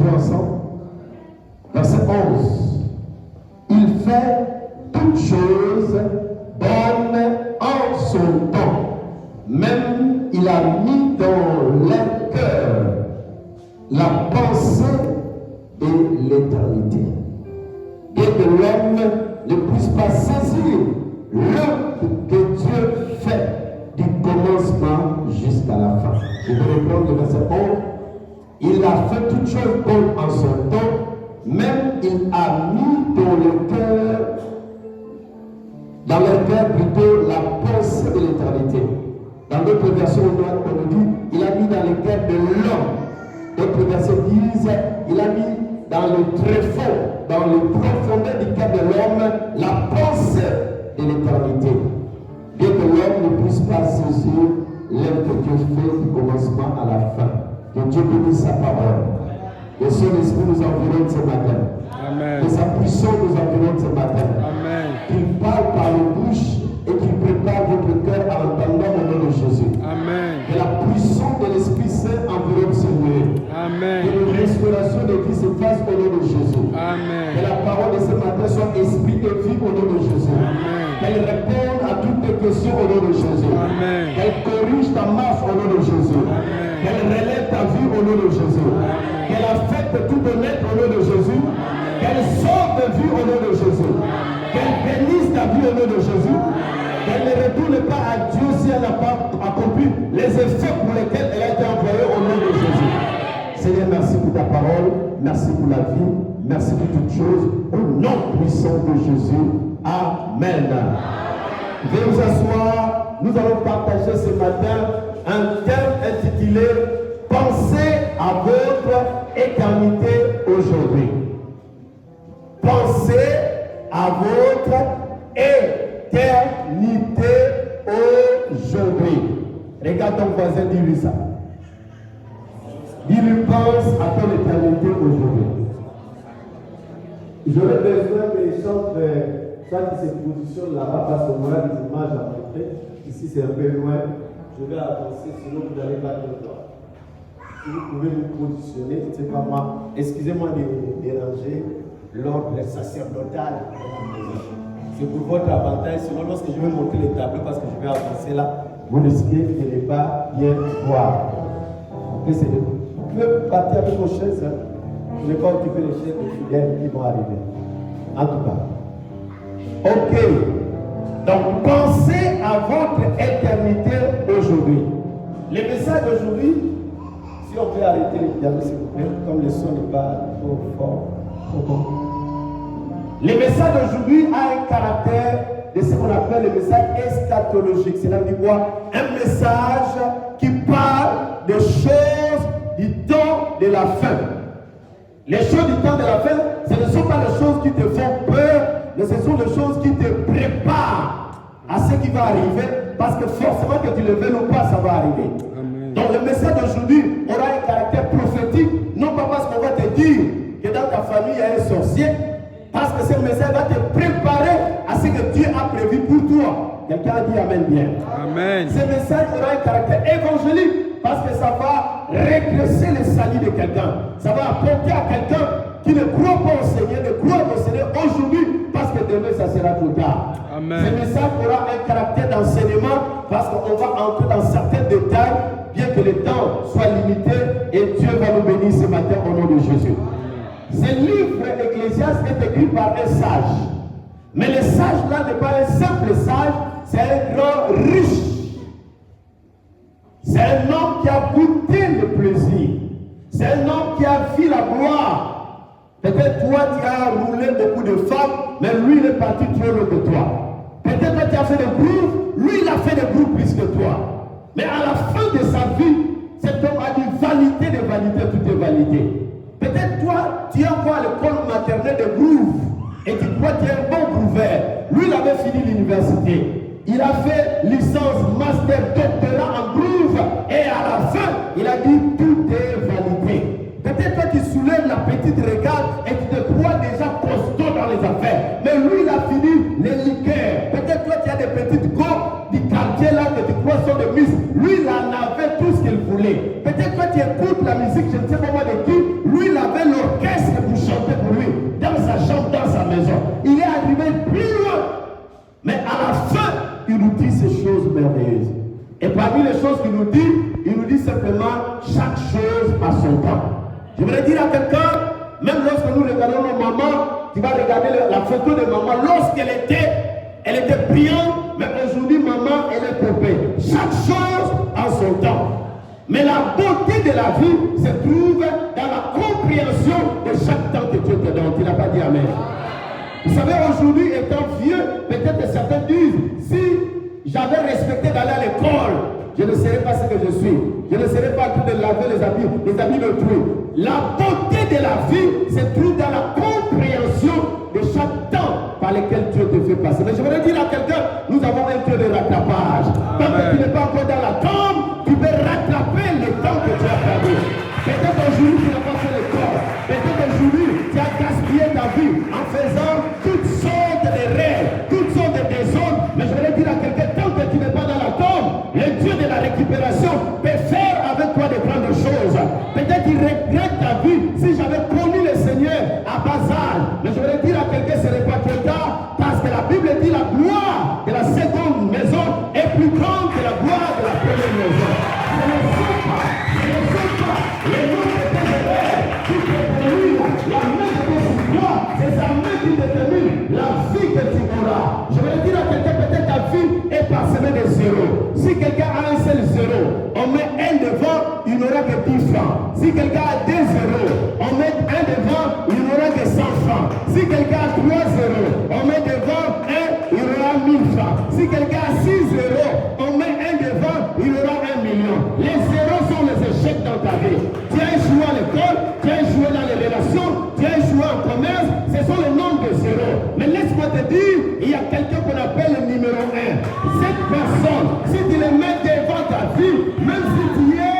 jouer ensemble. Verset 11. Il fait toutes choses bonnes en son temps. Même il a mis dans leur cœur la pensée de l'éternité. Bien que l'homme ne puisse pas saisir l'œuvre que Dieu fait du commencement jusqu'à la fin. Je vais reprendre le verset 11. Il a fait toutes choses bonnes en son temps. Même il a mis dans leur cœur plutôt la pensée de l'éternité. Dans d'autres versions, on nous dit, il a mis dans le cœur de l'homme. D'autres versets disent, il a mis dans le tréfonds, dans le profondeur du cœur de l'homme, la pensée de l'éternité. Bien que l'homme ne puisse pas saisir l'œuvre que Dieu fait du commencement à la fin. Que Dieu bénisse sa parole. Que son esprit nous environne ce matin. Amen. Que sa puissance nous environne ce matin. Amen. Qu'il parle par les bouches et qu'il prépare votre cœur à l'entendant au nom de Jésus. Amen. Que la puissance de l'Esprit Saint environne ce lieu. Amen. Que une restauration de vie se fasse au nom de Jésus. Amen. Que la parole de ce matin soit esprit et vie au nom de Jésus. Amen. Qu'elle réponde à toutes tes questions au nom de Jésus. Amen. Qu'elle corrige ta marche au nom de Jésus. Amen. Qu'elle relève ta vie au nom de Jésus. Amen. Qu'elle affecte tout honnête au nom de Jésus. Amen. Qu'elle sauve ta vie au nom de Jésus. Amen. Qu'elle bénisse ta vie au nom de Jésus. Qu'elle ne retourne pas à Dieu si elle n'a pas accompli les effets pour lesquels elle a été envoyée au nom de Jésus. Seigneur, merci pour ta parole. Merci pour la vie. Merci pour toutes choses. Au nom puissant de Jésus. Amen. Veuillez vous asseoir. Nous allons partager ce matin un thème intitulé « Pensez à votre éternité aujourd'hui ». Pensez à votre éternité aujourd'hui. Regarde ton voisin, dis-lui ça. Dis-lui, pense à ton éternité aujourd'hui. J'aurais besoin des chants, soit qui se positionnent là-bas, parce qu'on aura des images à montrer. Ici, c'est un peu loin. Je vais avancer, sinon vous n'allez pas le temps. Si vous pouvez vous positionner, c'est pas moi. Excusez-moi de vous déranger l'ordre sacerdotal de la maison. C'est pour votre avantage, sinon lorsque je vais monter les tableaux, parce que je vais avancer là, vous risquez de ne pas bien voir. Vous pouvez partir avec vos chaises, hein. Je ne vais pas occuper les chaises des fidèles qui vont arriver. En tout cas. Ok. Donc, pensez à votre éternité aujourd'hui. Le message d'aujourd'hui, si on peut arrêter les dialogues, s'il vous plaît, comme le son n'est pas trop fort. Le message d'aujourd'hui a un caractère de ce qu'on appelle le message eschatologique. C'est-à-dire quoi? Un message qui parle des choses du temps de la fin. Les choses du temps de la fin, ce ne sont pas les choses qui te font peur, mais ce sont les choses qui te préparent à ce qui va arriver, parce que forcément que tu le veuilles ou pas, ça va arriver. Amen. Donc le message d'aujourd'hui aura un caractère prophétique, non pas parce qu'on va te dire que dans ta famille il y a un sorcier, parce que ce message va te préparer à ce que Dieu a prévu pour toi. Quelqu'un a dit Amen bien. Amen. Ce message aura un caractère évangélique, parce que ça va régresser le salut de quelqu'un. Ça va apporter à quelqu'un qui ne croit pas au Seigneur, ne croit au Seigneur aujourd'hui, parce que demain ça sera trop tard. Amen. Ce message aura un caractère d'enseignement, parce qu'on va entrer dans certains détails, bien que le temps soit limité, et Dieu va nous bénir ce matin au nom de Jésus. Ce livre Ecclésiaste est écrit par un sage. Mais le sage là n'est pas un simple sage, c'est un grand riche. C'est un homme qui a goûté le plaisir. C'est un homme qui a vu la gloire. Peut-être toi tu as roulé beaucoup de femmes, mais lui il est parti trop loin que toi. Peut-être toi tu as fait des groupes, lui il a fait des groupes plus que toi. Mais à la fin de sa vie, cet homme a dit vanité de vanité, tout est vanité. Peut-être toi, tu es encore à l'école maternelle de groove et tu crois que tu es un bon grooveur. Lui, il avait fini l'université. Il a fait licence, master, doctorat en groove et à la fin, il a dit tout est vanité. Peut-être toi qui soulèves la petite regard et tu te crois déjà costaud dans les affaires. Mais lui, il a fini les liqueurs. Peut-être toi qui as des petites go du quartier là que tu crois sont des miss. Lui, il en avait tout ce qu'il voulait. Peut-être toi tu écoutes la musique, je ne sais pas moi de qui. Lui, il avait le merveilleuses. Et parmi les choses qu'il nous dit simplement chaque chose à son temps. Je voudrais dire à quelqu'un, même lorsque nous regardons nos mamans, tu vas regarder la photo de maman, lorsqu'elle était brillante, mais aujourd'hui maman, elle est poupée. Chaque chose à son temps. Mais la beauté de la vie se trouve dans la compréhension de chaque temps que Dieu te donne. Tu n'as pas dit amen. Vous savez, aujourd'hui, étant vieux, peut-être certains disent, si j'avais respecté d'aller à l'école, je ne serais pas ce que je suis. Je ne serais pas en train de laver les habits d'autrui. La beauté de la vie se trouve dans la compréhension de chaque temps par lequel Dieu te fait passer. Mais je voudrais dire à quelqu'un, nous avons un Dieu de rattrapage. Tant que tu n'es pas encore dans la tombe, tu peux rattraper le temps que tu as perdu. Peut-être aujourd'hui tu n'as pas fait l'école. Peut-être aujourd'hui tu as gaspillé ta vie en faisant toutes sortes de rêves, toutes sortes de désordres. Mais je voudrais dire à quelqu'un, tant que tu n'es pas dans la tombe, le Dieu de la récupération peut faire avec toi de grandes choses. Peut-être il regrette ta vie. Si j'avais connu le Seigneur à bas âge, mais je voudrais dire à quelqu'un, ce n'est pas trop tard, parce que la Bible dit la gloire de la seconde maison est plus grande que la gloire de la première maison. Ce ne sont pas les noms de tes rêves qui déterminent la main de tes espoirs, c'est sa main qui détermine la vie que tu auras. Je voudrais dire à quelqu'un, peut-être ta vie est parsemée de zéros. Si quelqu'un a un seul zéro, on met un devant, il n'aura que 10 francs. Si quelqu'un a 2 zéros, on met un devant, il n'aura que 100 francs. Si quelqu'un a 3 zéros, on met devant un, il aura 1000 francs. Si quelqu'un a 6 zéros, on met un devant, il aura 1 million. Les zéros sont les échecs dans ta vie. Tu as échoué à l'école, tu as échoué dans les relations, tu as échoué en commerce, ce sont les nombres de zéros. Mais laisse-moi te dire, il y a quelqu'un qu'on appelle le numéro 1. Cette personne, si tu le mets devant ta vie, même si tu es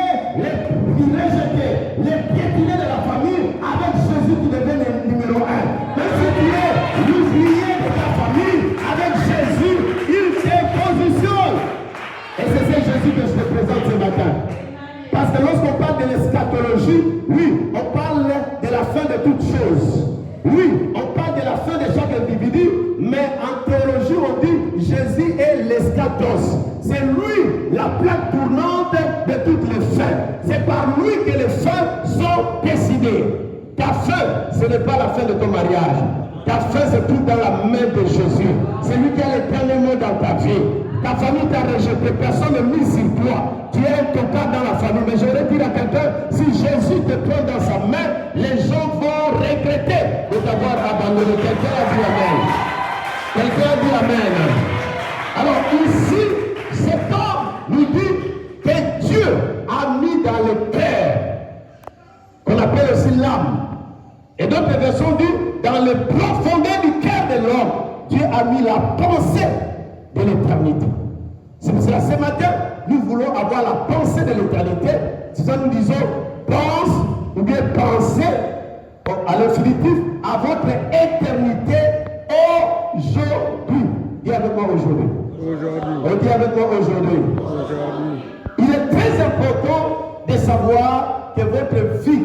rejeté, les piétinés de la famille, avec Jésus tu deviens le numéro 1. Même si tu es l'ouvrier de ta famille, avec Jésus, il te positionne. Et c'est ce Jésus que je te présente ce matin. Parce que lorsqu'on parle de l'eschatologie, oui, on parle de la fin de toutes choses. Oui, on parle de la fin de chaque individu, mais en théologie, on dit Jésus est l'eschatos. C'est lui la plaque tournante de toutes les fins. C'est par lui que les fins sont décidées. Ta fin, ce n'est pas la fin de ton mariage. Ta fin se trouve dans la main de Jésus. C'est lui qui a le dernier mot dans ta vie. Ta famille t'a rejeté, personne ne mise sur toi. Tu es un tocard dans la famille. Mais je voudrais dire à quelqu'un, si Jésus te prend dans sa main, les gens vont regretter de t'avoir abandonné. Quelqu'un a dit Amen. Quelqu'un a dit Amen. Alors ici, cet homme nous dit que Dieu a mis dans le cœur, qu'on appelle aussi l'âme. Et d'autres versions disent, dans le profondeur du cœur de l'homme, Dieu a mis la pensée de l'éternité. C'est pour cela, ce matin, nous voulons avoir la pensée de l'éternité. C'est ça nous disons, pense, ou bien pensez, à l'infinitif, à votre éternité aujourd'hui. Dis avec moi aujourd'hui. On dit avec moi aujourd'hui. Il est très important de savoir que votre vie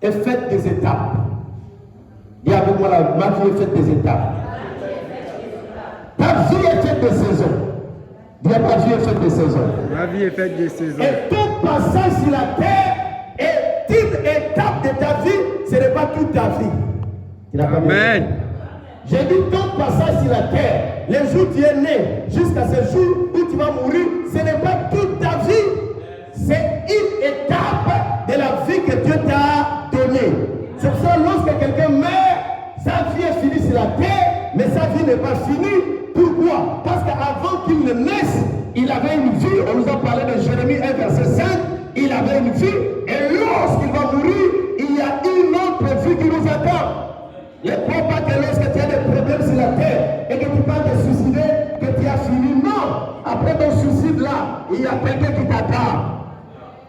est faite des étapes. Dis avec moi, ma vie est faite des étapes. Ta vie est faite de saisons. Dis, ma vie est faite de saisons. Ma vie est faite de saisons. Et ton passage sur la terre est une étape de ta vie, ce n'est pas toute ta vie. Amen. J'ai dit ton passage sur la terre, les jours où tu es né, jusqu'à ce jour où tu vas mourir, ce n'est pas toute ta vie. C'est une étape de la vie que Dieu t'a donnée. C'est pour ça que lorsque quelqu'un meurt, sa vie est finie sur la terre, mais sa vie n'est pas finie. Pourquoi? Parce qu'avant qu'il ne naisse, il avait une vie. On nous a parlé de Jérémie 1, verset 5. Il avait une vie. Et lorsqu'il va mourir, il y a une autre vie qui nous attend. Ne crois pas que lorsque tu as des problèmes sur la terre et que tu parles de suicider, que tu as fini. Non. Après ton suicide-là, il y a quelqu'un qui t'attend.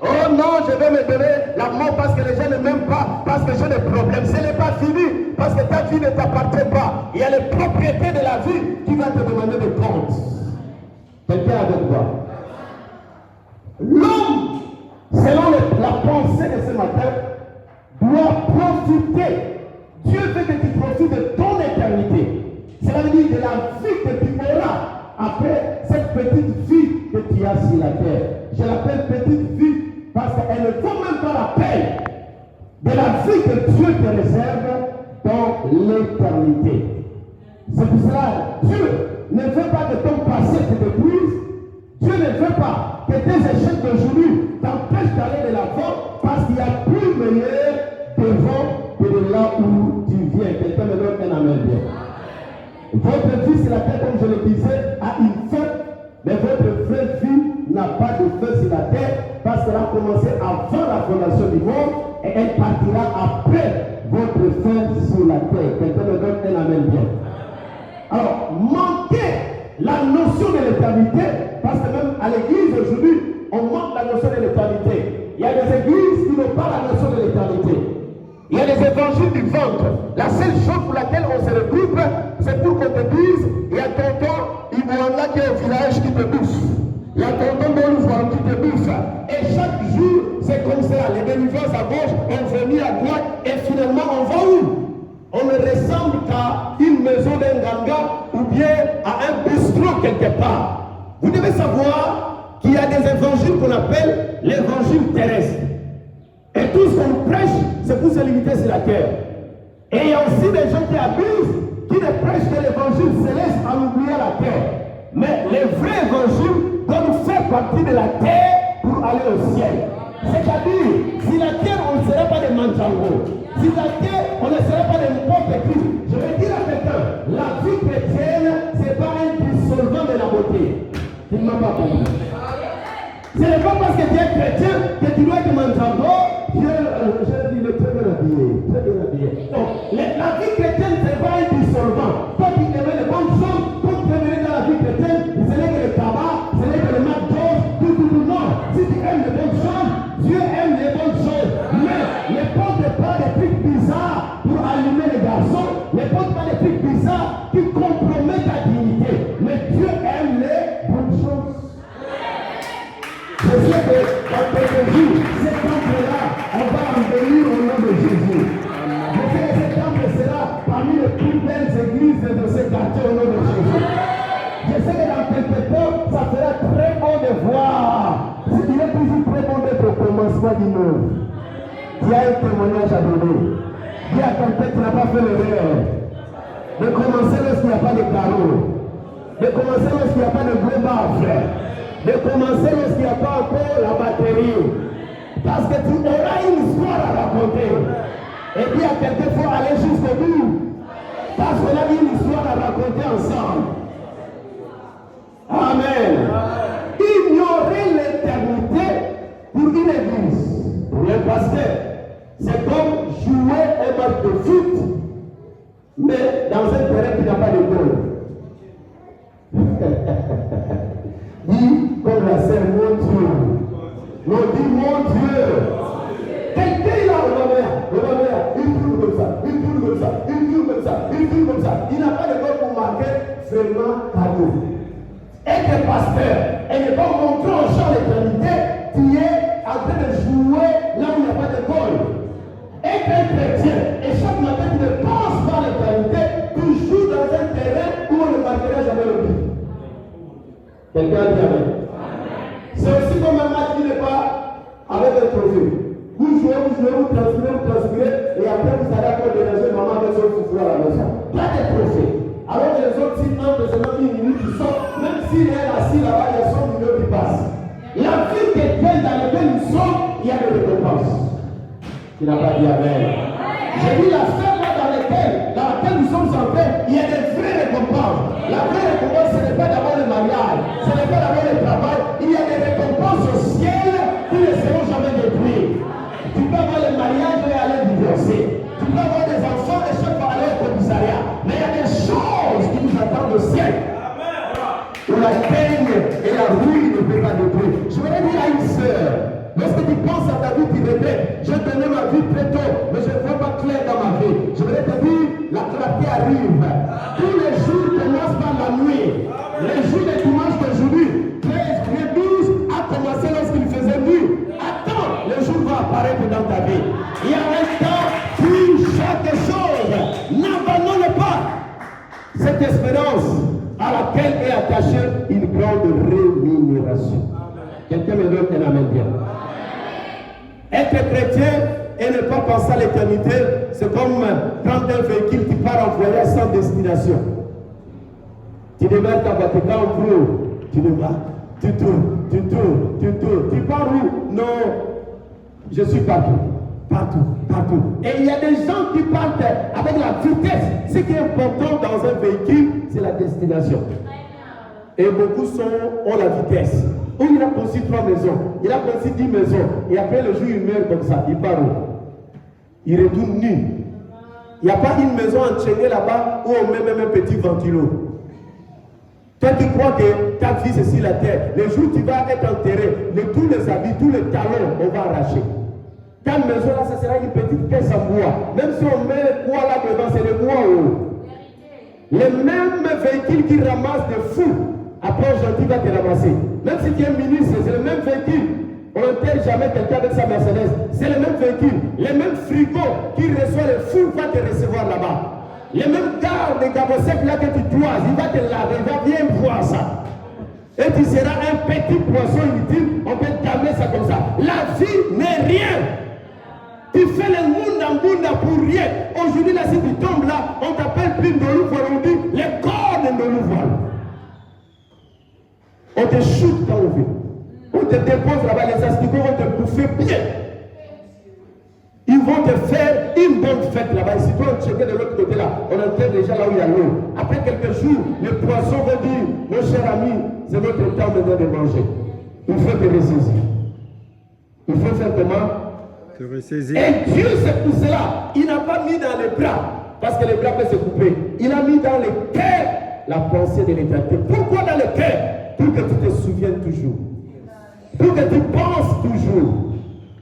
Oh non, je vais me donner la mort parce que les gens ne m'aiment pas, parce que j'ai des problèmes. Ce n'est pas fini, parce que ta vie ne t'appartient pas. Il y a les propriétés de la vie qui va te demander des comptes. Quelqu'un avec toi. L'homme, selon la pensée de ce matin, doit profiter. Dieu veut que tu profites de ton éternité. Cela veut dire de la vie que tu auras après cette petite vie terre. Je l'appelle petite vie parce qu'elle ne vaut même pas la peine de la vie que Dieu te réserve dans l'éternité. C'est pour cela Dieu ne veut pas que ton passé te détruise. Dieu ne veut pas que tes échecs d'aujourd'hui t'empêchent d'aller de l'avant parce qu'il y a plus meilleur devant que de là où tu viens. Quelqu'un me donne un amen bien. Votre vie sur la terre, comme je le disais, a une fin, mais votre vraie vie n'a pas de fin sur la terre parce qu'elle a commencé avant la fondation du monde et elle partira après votre fin sur la terre. Quelqu'un me donne un amen bien. Alors, manquer la notion de l'éternité, parce que même à l'église aujourd'hui, on manque la notion de l'éternité. Il y a des églises qui n'ont pas la notion de l'éternité. Il y a des évangiles du ventre. La seule chose pour laquelle on se regroupe, c'est pour qu'on te dise, il y a tonton Iboanga qui est au village qui te bouffe. Il y a tonton Bolouvan qui te bouffe. Et chaque jour, c'est comme ça. Les délivrances à gauche, on venir à droite, et finalement, on va où? On ne ressemble qu'à une maison d'un ganga ou bien à un bistrot quelque part. Vous devez savoir qu'il y a des évangiles qu'on appelle l'évangile terrestre. Et tout ce qu'on prêche, c'est pour se limiter sur la terre. Et il y a aussi des gens qui abusent, qui ne prêchent que l'évangile céleste en oubliant la terre. Mais les vrais évangiles doivent faire partie de la terre pour aller au ciel. C'est-à-dire, si la terre, on ne serait pas des manjangos. Si la terre, on ne serait pas de n'importe qui. Je vais dire à quelqu'un, la vie chrétienne, ce n'est pas un dissolvant de la beauté. Tu ne m'as pas compris. Ce n'est pas parce que tu es chrétien que tu dois être manjango. Je dis, il est très bien habillé. Très bien habillé. Donc, la vie chrétienne, ce n'est pas un dissolvant. Toi qui aimais les bonnes choses, quand tu es dans la vie chrétienne, ce n'est que le tabac, ce n'est que le McDo, tout. Non. Si tu aimes les bonnes choses, Dieu aime les bonnes choses. Mais ne porte pas des trucs bizarres pour allumer les garçons. Ne porte pas des trucs bizarres qui compromettent ta dignité. Mais Dieu aime les bonnes choses. Je sais que dans quelques jours, cet temple-là, on va en bénir au nom de Jésus. Je sais que cet temple sera parmi les plus belles églises de ce quartier au nom de Jésus. Je sais que dans quelques temps, ça sera très bon de voir. Il est toujours très bon d'être au commencement du monde. Il y a un témoignage à donner. Il y a quelqu'un qui n'a pas fait l'erreur de commencer lorsqu'il n'y a pas de carreaux, de commencer lorsqu'il n'y a pas de gros baffle, de commencer lorsqu'il n'y a pas encore la batterie. Parce que tu auras une histoire à raconter. Et puis à quelqu'un, il faut aller jusqu'au bout. Parce qu'on a une histoire à raconter ensemble. Amen. Ignorer l'éternité pour une église, pour un pasteur, c'est comme jouer un match de foot, mais dans un terrain qui n'a pas de goal. Dis comme la sœur, mon Dieu. Non, dis mon Dieu. Quelqu'un là, il tourne comme ça, il tourne comme ça, il tourne comme ça, il tourne comme ça. Il n'a pas de goal pour marquer vraiment cadeau. Être pasteur et ne pas montrer aux gens l'éternité, tu es en train de jouer là où il n'y a pas de goal. Être un chrétien et chaque matin tu ne penses pas à l'éternité, tu joues dans un terrain où on ne marquera jamais le but. Quelqu'un dit amen. C'est aussi comme un match qui n'est pas avec un trophée. Vous jouez, vous transpirez, et après vous allez encore déranger maman avec son foufou à la maison. Pas de trophée. Alors que les autres, s'ils entrent seulement une minute, ils sortent, même s'il est assis là-bas, il y a 100 millions qui passent. La vie chrétienne dans laquelle nous sommes, il y a des récompenses. Tu n'as pas dit amen. J'ai dit la ferme là dans laquelle nous sommes entrés, il y a des vraies récompenses. La vraie récompense, ce n'est pas d'abord le mariage, ce n'est pas d'abord le travail. Il y a des récompenses au ciel qui ne seront jamais détruites. Tu peux avoir le mariage et aller divorcer. Tu peux avoir des enfants et chaque fois aller au commissariat. Mais il y a des choses qui nous attendent au ciel. Où la peine et la ruine ne peuvent pas détruire. Je voudrais dire à une sœur, lorsque tu penses à ta vie, tu regrettes. J'ai donné ma vie très tôt, mais je ne vois pas clair dans ma vie. Je voudrais te dire, la clarté arrive. Tous les jours commencent par la nuit. Les jours des dimanches d'aujourd'hui, 13, 12, a commencé lorsqu'il faisait nuit. Attends, le jour va apparaître dans ta vie. Il y a un temps pour chaque chose. N'abandonne pas cette espérance à laquelle est attachée une grande rémunération. Quelqu'un me donne un amen bien. Être chrétien et ne pas penser à l'éternité, c'est comme prendre un véhicule qui part en voyage sans destination. Tu démarres ta voiture, quand on roule, tu démarres, tu tournes, tu pars où? Non, je suis partout. Partout. Et il y a des gens qui partent avec la vitesse. Ce qui est important dans un véhicule, c'est la destination. Et beaucoup ont la vitesse. Où il a construit 3 maisons, il a construit 10 maisons. Et après le jour, il meurt comme ça. Il part où? Il retourne nu. Il n'y a pas une maison enchaînée là-bas où on met même un petit ventilo. Toi qui crois que ta vie c'est sur la terre, le jour où tu vas être enterré, tous les habits, tous les talons, on va arracher. Ta maison là, ça sera une petite caisse en bois. Même si on met quoi là dedans, c'est le bois haut. Les mêmes véhicules qui ramassent des fous, après aujourd'hui va te ramasser. Même si tu es ministre, c'est le même véhicule. On n'enterre jamais quelqu'un avec sa Mercedes. C'est le même véhicule. Les mêmes frigos qui reçoivent les fous va te recevoir là-bas. Les mêmes gardes de Gabosek là que tu toises, il va te laver, il va bien voir ça. Et tu seras un petit poisson inutile, on peut damner ça comme ça. La vie n'est rien. Tu fais le munda pour rien. Aujourd'hui, là, si tu tombes là, on t'appelle plus Ndolou Voile, on dit les corps de Ndolou Voile. On te shoot quand on veut. On te dépose là-bas, les asticots vont te bouffer bien. Ils vont te faire une bonne fête là-bas. Et si toi, on checkait de l'autre côté là, on enterre déjà là où il y a l'eau. Après quelques jours, le poisson va dire, mon cher ami, c'est votre temps maintenant de manger. Il faut te ressaisir. Il faut faire comment? Et Dieu, c'est pour cela, il n'a pas mis dans les bras, parce que les bras peuvent se couper. Il a mis dans le cœur la pensée de l'éternité. Pourquoi dans le cœur? Pour que tu te souviennes toujours. Pour que tu penses toujours.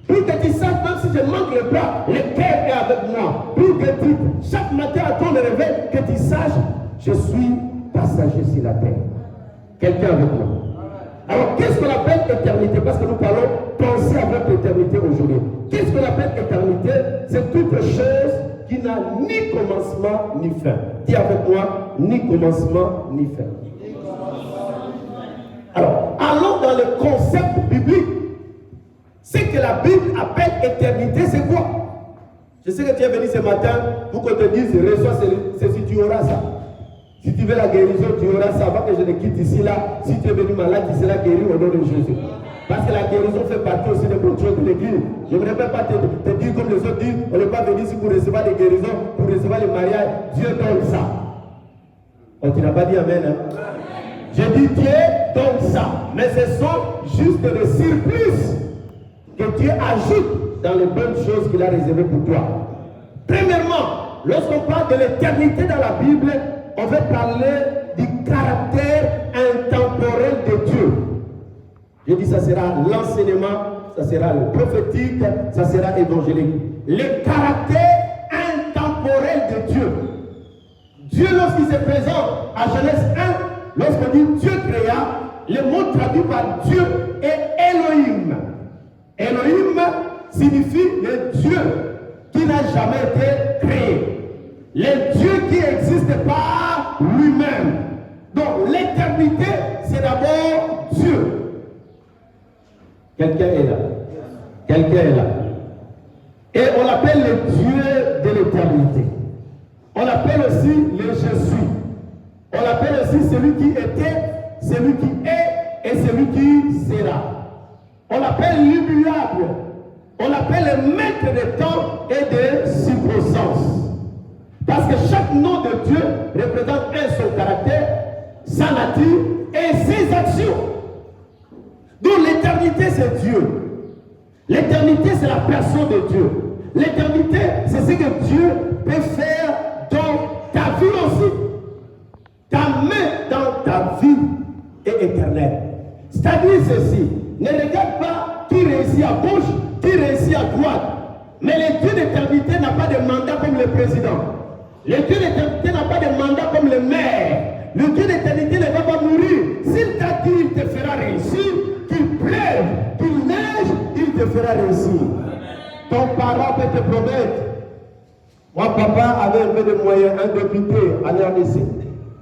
Pour que tu saches, même si je manque le bras, le cœur est avec moi. Pour que tu, chaque matin à ton réveil, que tu saches, je suis passager sur la terre. Quelqu'un avec moi. Alors, qu'est-ce qu'on appelle éternité? Parce que nous parlons penser avec l'éternité aujourd'hui. Qu'est-ce qu'on appelle éternité? C'est toute chose qui n'a ni commencement ni fin. Dis avec moi, ni commencement ni fin. Alors, allons dans le concept biblique. Ce que la Bible appelle éternité, c'est quoi? Je sais que tu es venu ce matin pour qu'on te dise, reçois ceci, tu auras ça. Si tu veux la guérison, tu auras ça. Avant que je ne quitte ici, là, si tu es venu malade, tu seras guéri au nom de Jésus. Parce que la guérison fait partie aussi des bonnes choses de l'Église. Je ne voudrais pas te dire comme les autres disent, on n'est pas venu ici pour recevoir des guérisons, pour recevoir les mariages. Dieu donne ça. Oh, tu n'as pas dit amen, hein? Je dis Dieu donne ça. Mais ce sont juste des surplus que Dieu ajoute dans les bonnes choses qu'il a réservées pour toi. Premièrement, lorsqu'on parle de l'éternité dans la Bible, on va parler du caractère intemporel de Dieu. Je dis ça sera l'enseignement, ça sera le prophétique, ça sera évangélique. Le caractère intemporel de Dieu. Dieu, lorsqu'il se présente à Genèse 1, lorsqu'on dit Dieu créa, le mot traduit par Dieu est Elohim. Elohim signifie le Dieu qui n'a jamais été créé. Le Dieu qui n'existe pas lui-même. Donc l'éternité, c'est d'abord Dieu. Quelqu'un est là. Quelqu'un est là. Et on l'appelle le Dieu de l'éternité. On l'appelle aussi le Jésus. On l'appelle aussi celui qui était, celui qui est et celui qui sera. On l'appelle l'immuable. On l'appelle le maître des temps et des circonstances. Parce que chaque nom de Dieu représente son caractère, sa nature et ses actions. Donc l'éternité c'est Dieu. L'éternité c'est la personne de Dieu. L'éternité c'est ce que Dieu peut faire dans ta vie aussi. Ta main dans ta vie est éternelle. C'est-à-dire ceci, ne regarde pas qui réussit à gauche, qui réussit à droite. Mais le Dieu d'éternité n'a pas de mandat comme le président. Le Dieu d'éternité n'a pas de mandat comme le maire. Le Dieu d'éternité ne va pas mourir. S'il t'a dit, il te fera réussir. Qu'il pleuve, qu'il neige, il te fera réussir. Ton parent peut te promettre. Moi, papa avait un peu de moyens, un député à l'RDC.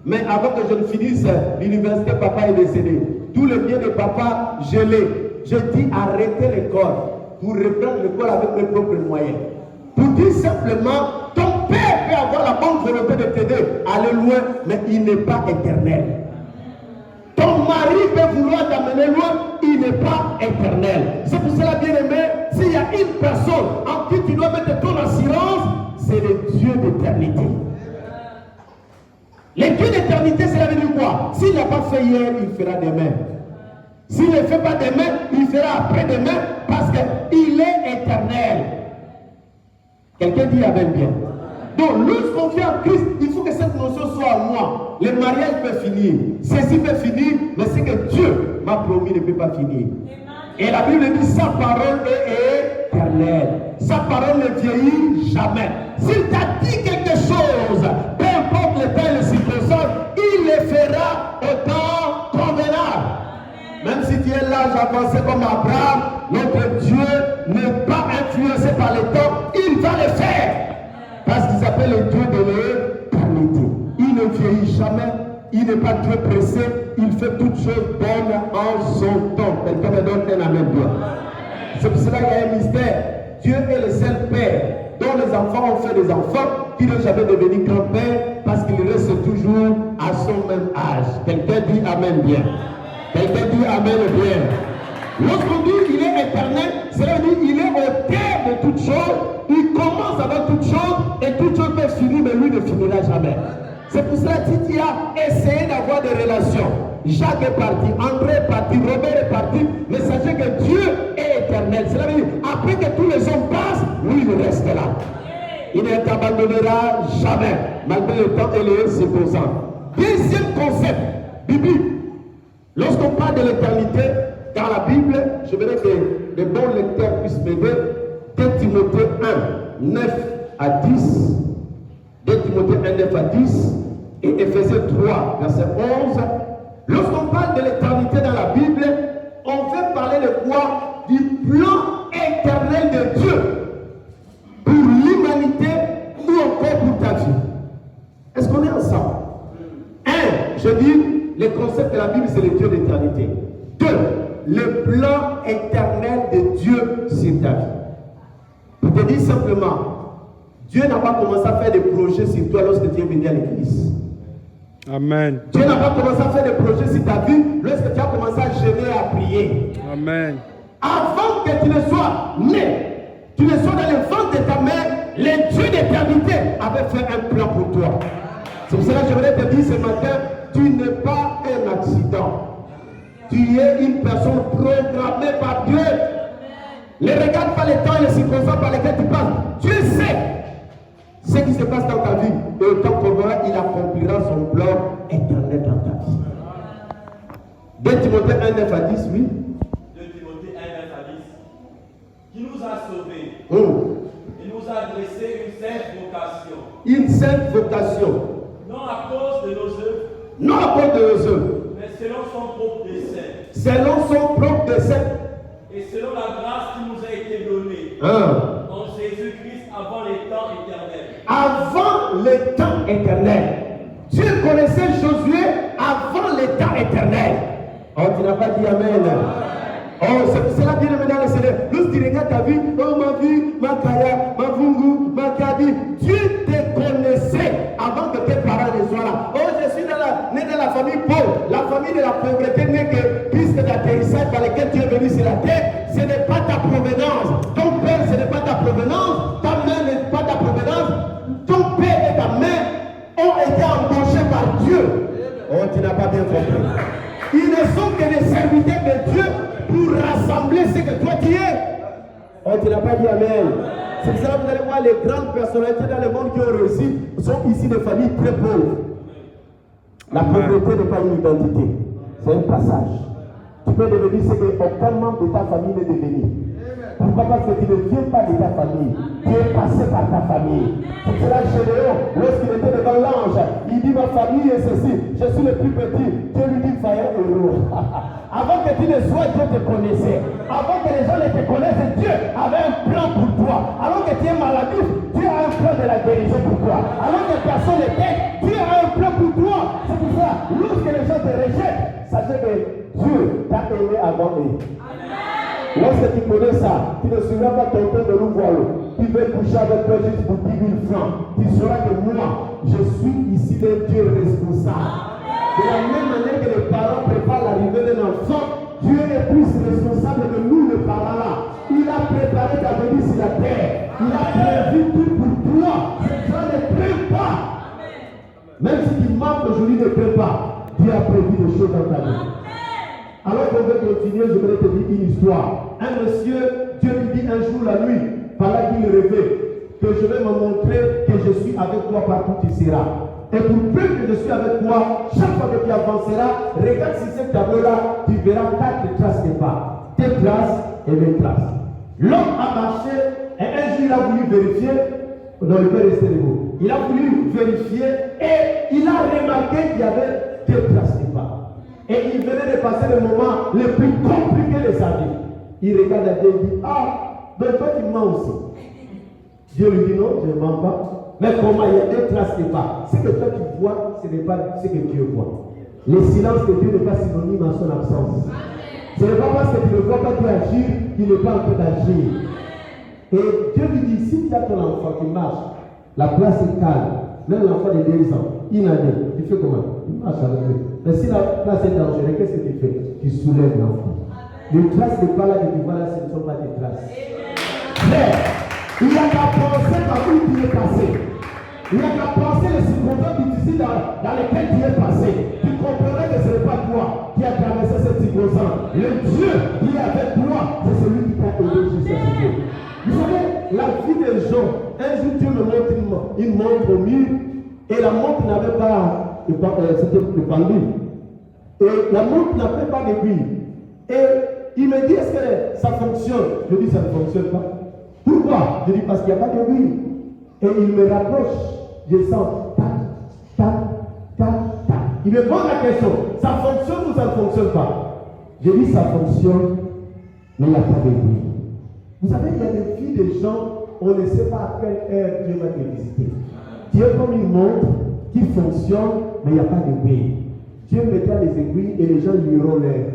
Mais avant que je ne finisse l'université, papa est décédé. Tout le bien de papa, je l'ai. je dis arrêtez l'école pour reprendre l'école avec mes propres moyens. Pour dire simplement, ton père peut avoir la bonne volonté de t'aider à aller loin, mais il n'est pas éternel. Ton mari peut vouloir t'amener loin, il n'est pas éternel. C'est pour cela, bien aimé, s'il y a une personne en qui tu dois mettre ton assurance, c'est le Dieu d'éternité. Le Dieu d'éternité, c'est la vie de quoi? S'il n'a pas fait hier, il fera demain. S'il ne fait pas demain, il fera après-demain, parce qu'il est éternel. Quelqu'un dit Amen bien. Donc, lorsqu'on vient en Christ, il faut que cette notion soit en moi. Le mariage peut finir, ceci peut finir, mais ce que Dieu m'a promis ne peut pas finir. Et la Bible dit sa parole est éternelle. Sa parole ne vieillit jamais. S'il t'a dit quelque chose, peu importe le temps et les circonstances, il le fera au temps convenable. Même si tu es l'âge avancé comme Abraham, notre Dieu n'est pas influencé par le temps, il va le faire. Parce qu'il s'appelle le Dieu de l'éternité. Il ne vieillit jamais, il n'est pas très pressé, il fait toutes choses bonnes en son temps. Quelqu'un me donne un amen bien. C'est pour cela qu'il y a un mystère. Dieu est le seul Père dont les enfants ont fait des enfants qui ne jamais devenu grand-père parce qu'il reste toujours à son même âge. Quelqu'un dit amen bien. Quelqu'un dit amen bien. Lorsqu'on dit qu'il est éternel, cela veut dire qu'il est au terme de toutes choses. Il commence avec toutes choses et toutes choses peuvent finir, mais lui ne finira jamais. C'est pour cela que si tu as essayé d'avoir des relations, Jacques est parti, André est parti, Robert est parti, mais sachez que Dieu est éternel. Cela veut dire après que tous les hommes passent, lui il reste là. Il ne t'abandonnera jamais, malgré le temps et les circonstances. Deuxième concept biblique. Lorsqu'on parle de l'éternité, dans la Bible, je voudrais que les bons lecteurs puissent m'aider. 2 Timothée 1, 9 à 10. 2 Timothée 1, 9 à 10. Et Éphésiens 3, verset 11. Lorsqu'on parle de l'éternité dans la Bible, on veut parler de quoi? Du plan éternel de Dieu pour l'humanité ou encore pour ta vie. Est-ce qu'on est ensemble? 1. Je dis, le concept de la Bible, c'est le Dieu d'éternité. 2. Le plan éternel de Dieu sur ta vie. Pour te dire simplement, Dieu n'a pas commencé à faire des projets sur toi lorsque tu es venu à l'église. Amen. Dieu n'a pas commencé à faire des projets sur ta vie lorsque tu as commencé à jeûner et à prier. Amen. Avant que tu ne sois né, tu ne sois dans le ventre de ta mère, le Dieu d'éternité avait fait un plan pour toi. C'est pour cela que je voudrais te dire ce matin, tu n'es pas un accident. Tu es une personne programmée par Dieu. Ne regarde pas les temps et les circonstances par lesquelles tu passes. Dieu sait ce qui se passe dans ta vie. Et au temps qu'on verra, il accomplira son plan éternel dans ta vie. 2 Timothée 1, 9 à 10, oui. 2 Timothée 1, 9 à 10. Qui nous a sauvés. Et nous a dressé une sainte vocation. Une sainte vocation. Non à cause de nos œuvres. Non à cause de nos œuvres. Mais selon son propre dessein. Selon son propre dessein. Et selon la grâce qui nous a été donnée. En Jésus-Christ avant les temps éternels. Avant les temps éternels. Dieu connaissait Josué avant les temps éternels. Oh, tu n'as pas dit amen. Oh, c'est cela bien aimé dans le Seigneur. Lorsqu'il regarde ta vie, oh ma vie, ma kaya, ma vungu, ma kadi, Dieu te connaissait avant que tes parents ne soient là. Oh, je suis né dans la famille pauvre. La famille de la pauvreté n'est que piste d'atterrissage par laquelle tu es venu sur la terre. Ce n'est pas ta provenance. Ton père, ce n'est pas ta provenance. Ta mère n'est pas ta provenance. Ton père et ta mère ont été embauchés par Dieu. Oh, tu n'as pas bien compris. Ils ne sont que des serviteurs de Dieu pour rassembler ce que toi tu es. Oh, tu n'as pas dit amen. C'est pour ça que vous allez voir les grandes personnalités dans le monde qui ont réussi sont ici des familles très pauvres. La pauvreté n'est pas une identité, c'est un passage. Tu peux devenir ce qu'aucun membre de ta famille n'est devenu. Pourquoi? Parce que tu ne viens pas de ta famille. Tu es passé par ta famille. C'est cela Gédéon, lorsqu'il était devant l'ange, il dit ma famille est ceci, je suis le plus petit. Dieu lui dit vaillant héros. Avant que tu ne sois, Dieu te connaissait. Avant que les gens ne te connaissent, Dieu avait un plan pour toi. Alors que tu es maladif, Dieu a un plan de la guérison pour toi. Alors que personne n'était, Dieu a un plan pour toi. C'est pour ça, lorsque les gens te rejettent, sachez que Dieu t'a aimé avant eux. Lorsque tu connais ça, tu ne seras pas tenté de nous voir. Tu veux coucher avec toi juste pour 10 000 francs. Tu sauras que moi, je suis ici d'un Dieu responsable. De la même manière que les parents préparent l'arrivée d'un enfant, Dieu est plus responsable que nous, les parents là. Il a préparé ta venue sur la terre. Il a prévu tout pour toi. Ça ne craint pas. Même si tu manques aujourd'hui, ne crains pas. Dieu a prévu des choses dans ta vie. Alors qu'on veut continuer, je voudrais te dire une histoire. Un monsieur, Dieu lui dit un jour la nuit, pendant qu'il rêvait, que je vais me montrer que je suis avec toi partout où tu seras. Et pour preuve que je suis avec toi, chaque fois que tu avanceras, regarde sur cette tableau-là, tu verras 4 traces de pas. Tes traces et mes traces. L'homme a marché et un jour il a voulu vérifier. Non, il peut rester debout. Il a voulu vérifier et il a remarqué qu'il y avait 2 traces de pas. Et il venait de passer le moment le plus compliqué de sa vie. Il regarde à Dieu et dit, ah, mais toi tu mens aussi. Dieu lui dit, non, je ne mens pas. Mais comment il y a 2 traces de pas. Ce que toi tu vois, ce n'est pas ce que Dieu voit. Le silence de Dieu n'est pas synonyme à son absence. Ce n'est pas parce que tu ne vois pas Dieu agir qu'il n'est pas en train d'agir. Et Dieu lui dit, si tu as ton enfant qui marche, la place est calme. Même l'enfant de 2 ans, une année, tu fais comment? Il marche avec lui. Mais si la place est dangereuse, qu'est-ce que tu fais? Tu soulèves l'enfant. Les traces de pas là que tu vois là, ce ne sont pas des traces. Mais il n'y a qu'à penser par où tu es passé. Il n'y a qu'à penser les circonstances difficiles dans lesquelles tu es passé. Tu comprendrais que ce n'est pas toi qui a traversé cette circonstance. Le Dieu qui est avec toi, c'est celui qui t'a aidé jusqu'à ce jour. Vous savez, la vie des gens, un jour Dieu me montre une montre au mur, et la montre n'avait pas, c'était le pendule. Et la montre n'avait pas d'aiguille. Et il me dit, est-ce que ça fonctionne? Je dis, ça ne fonctionne pas. Pourquoi? Je dis, parce qu'il n'y a pas d'aiguille. Et il me rapproche, je sens, tac, tac, tac, tac. Il me pose la question, ça fonctionne ou ça ne fonctionne pas? Je dis, ça fonctionne, mais il n'y a pas d'aiguille. Vous savez, il y a des vies des gens, on ne sait pas à quelle heure Dieu va te visiter. Dieu est comme une montre qui fonctionne, mais il n'y a pas d'aiguille. Dieu mettra les aiguilles et les gens liront l'air.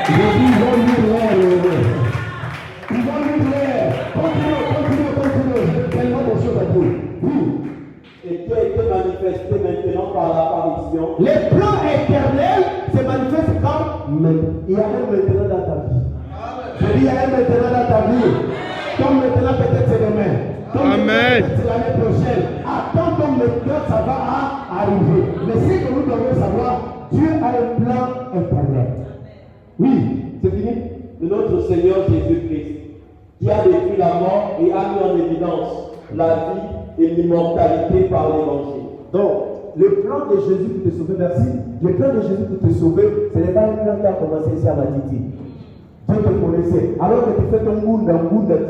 Je dis, ils vont lire l'air. Ils vont lire l'air. Continuez. J'ai tellement de choses à dire. Oui. Et Dieu a été manifesté maintenant par l'apparition. Les plans éternels se manifestent comme maintenant. Il y a un maintenant dans ta vie. Je dis, il y a un maintenant dans ta vie. Comme maintenant, peut-être c'est demain. Amen. C'est l'année prochaine. Attends comme maintenant, ça va arriver. Mais ce que nous devons savoir, Dieu a un plan éternel. Oui, c'est fini. De notre Seigneur Jésus-Christ, qui a vécu la mort et a mis en évidence la vie et l'immortalité par l'évangile. Donc, le plan de Jésus pour te sauver, merci. Le plan de Jésus pour te sauver, ce n'est pas un plan qui a commencé ici à Matiti. Dieu te connaissait. Alors que tu fais ton monde,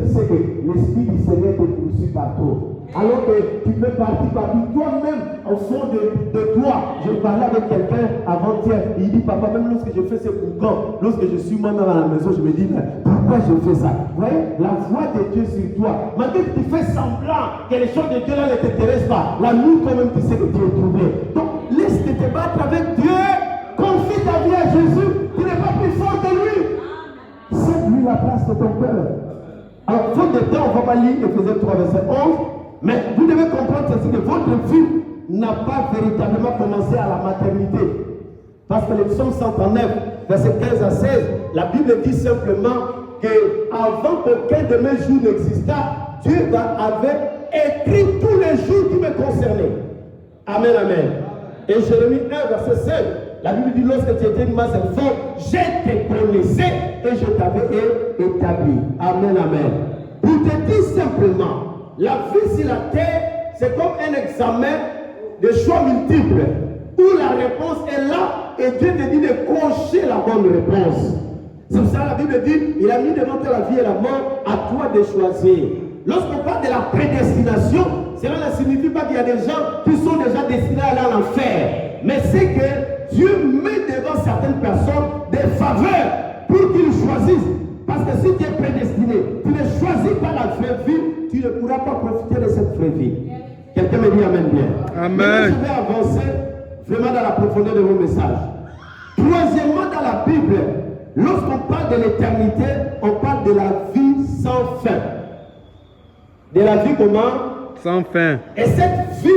tu sais que l'Esprit du Seigneur te poursuit partout. Alors que tu peux partir partout. Toi-même, au fond de toi, je parlais avec quelqu'un avant-hier. Il dit, papa, même lorsque je fais ce boucan, lorsque je suis moi-même à la maison, je me dis, mais pourquoi je fais ça? Vous voyez, la voix de Dieu sur toi. Maintenant que tu fais semblant que les choses de Dieu là ne t'intéressent pas, la nuit quand même, tu sais que tu es troublé. Donc, laisse te battre avec Dieu. Confie ta vie à Jésus. Tu n'es pas plus fort que lui. Cède-lui la place de ton cœur. Alors, faute de temps, on ne va pas lire Ephésiens 3, verset 11. Mais vous devez comprendre ceci, que votre vie n'a pas véritablement commencé à la maternité. Parce que le psaume 139, verset 15 à 16, la Bible dit simplement qu'avant qu'aucun de mes jours n'existât, Dieu avait écrit tous les jours qui me concernaient. Amen, amen. Et Jérémie 1, verset 5, la Bible dit, lorsque tu étais une masse forte, je te connaissais et je t'avais établi. Amen, amen. Pour te dire simplement, la vie sur la terre, c'est comme un examen de choix multiples, où la réponse est là et Dieu te dit de cocher la bonne réponse. C'est pour ça que la Bible dit, il a mis devant toi la vie et la mort, à toi de choisir. Lorsqu'on parle de la prédestination, cela ne signifie pas qu'il y a des gens qui sont déjà destinés à aller en enfer. Mais c'est que Dieu met devant certaines personnes des faveurs pour qu'ils choisissent. Parce que si tu es prédestiné, tu ne choisis pas la vraie vie, tu ne pourras pas profiter de cette vraie vie. Quelqu'un me dit amen bien. Amen. Je vais avancer vraiment dans la profondeur de mon message. Troisièmement, dans la Bible, Lorsqu'on parle de l'éternité, on parle de la vie sans fin. De la vie comment? Sans fin. Et cette vie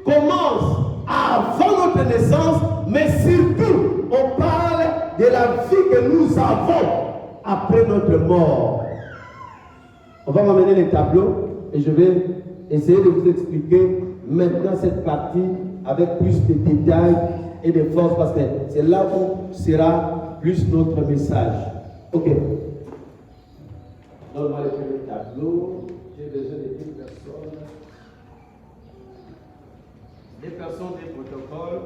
commence avant notre naissance, mais surtout, on parle de la vie que nous avons après notre mort. On va m'amener les tableaux et je vais essayer de vous expliquer maintenant cette partie avec plus de détails et de force parce que c'est là où sera plus notre message. Ok. Donne-moi le premier tableau. J'ai besoin de 10 personnes. Des personnes des protocoles.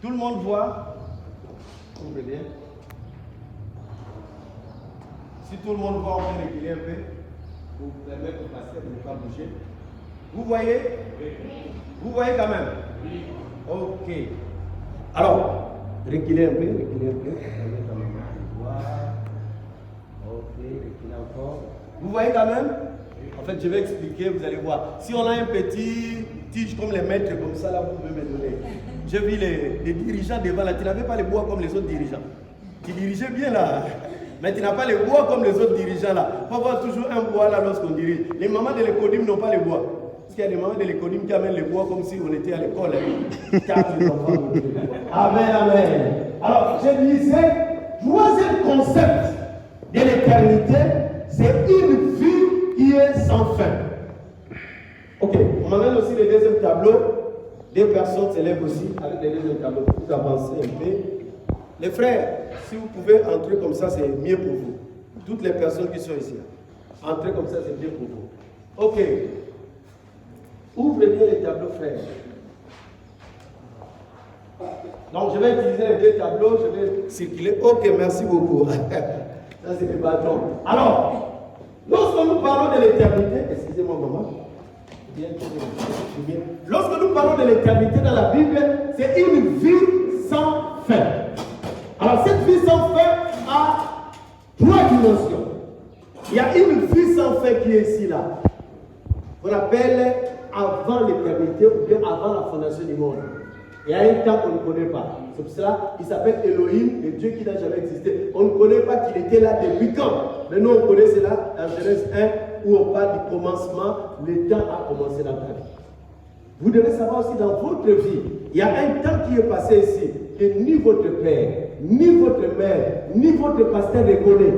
Tout le monde voit. Ouvrez bien. Si tout le monde voit, on peut reculer un peu pour vous permettre de passer, de ne pas bouger. Vous voyez? Vous voyez quand même? Oui. Ok. Alors, reculez un peu, reculez un peu. Permettez à maman de voir. Ok, reculez encore. Vous voyez quand même? En fait, je vais expliquer, vous allez voir. Si on a un petit tige comme les maîtres, comme ça, là, vous pouvez me donner. J'ai vu les dirigeants devant là, tu n'avais pas les bois comme les autres dirigeants. Tu dirigeais bien là. Mais tu n'as pas les bois comme les autres dirigeants là. Il faut avoir toujours un bois là lorsqu'on dirige. Les mamans de l'économie n'ont pas les bois. Parce qu'il y a des mamans de l'économie qui amènent les bois comme si on était à l'école. Amen, amen. Alors, je disais, troisième concept de l'éternité, c'est une vie qui est sans fin. Ok, on m'amène aussi le deuxième tableau. Des personnes s'élèvent aussi avec le deuxième tableau. Vous avancez un peu. Les frères, si vous pouvez entrer comme ça, c'est mieux pour vous. Toutes les personnes qui sont ici. Entrer comme ça, c'est mieux pour vous. Ok. Ouvrez bien les tableaux, frères. Donc, je vais utiliser les deux tableaux, je vais circuler. Ok, merci beaucoup. Ça, c'est les bâtons. Alors, lorsque nous parlons de l'éternité, excusez-moi, maman. Lorsque nous parlons de l'éternité dans la Bible, c'est une vie sans fin. Alors, cette vie sans fin a trois dimensions. Il y a une vie sans fin qui est ici, là. On appelle avant l'éternité ou bien avant la fondation du monde. Il y a un temps qu'on ne connaît pas. C'est pour cela qu'il s'appelle Elohim, le Dieu qui n'a jamais existé. On ne connaît pas qu'il était là depuis quand. Mais nous, on connaît cela dans Genèse 1 où on parle du commencement. Le temps a commencé dans ta vie. Vous devez savoir aussi dans votre vie, il y a un temps qui est passé ici que ni votre père, ni votre mère, ni votre pasteur ne connaît.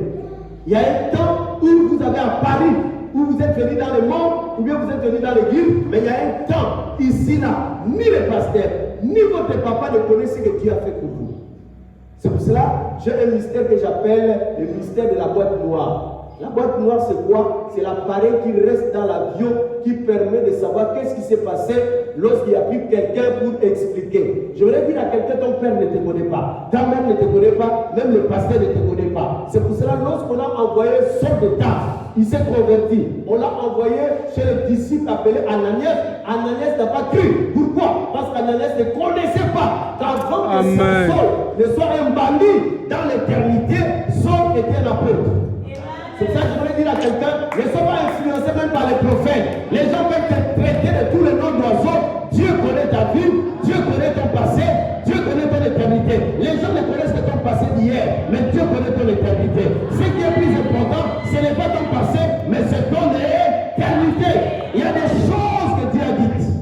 Il y a un temps où vous avez apparu, où vous êtes venu dans le monde, ou bien vous êtes venu dans l'église, mais il y a un temps, ici, là, ni le pasteur, ni votre papa ne connaissent ce que Dieu a fait pour vous. C'est pour cela j'ai un mystère que j'appelle le mystère de la boîte noire. La boîte noire, c'est quoi? C'est l'appareil qui reste dans l'avion qui permet de savoir qu'est-ce qui s'est passé lorsqu'il n'y a plus quelqu'un pour expliquer. Je voudrais dire à quelqu'un, ton père ne te connaît pas, ta mère ne te connaît pas, même le pasteur ne te connaît pas. C'est pour cela, lorsqu'on a envoyé son d'état, il s'est converti. On l'a envoyé chez le disciple appelé Ananias. Ananias n'a pas cru. Pourquoi? Parce qu'Ananias ne connaissait pas qu'avant que Saul ne soit un bandit dans l'éternité, Saul était un apôtre. C'est ça que je voulais dire à quelqu'un, ne sois pas influencé même par les prophètes. Les gens peuvent te traiter de tous les noms d'oiseaux. Dieu connaît ta vie, Dieu connaît ton passé, Dieu connaît ton éternité. Les gens ne connaissent que ton passé d'hier, mais Dieu connaît ton éternité. Ce qui est plus important, ce n'est pas ton passé, mais c'est ton éternité. Il y a des choses que Dieu a dites.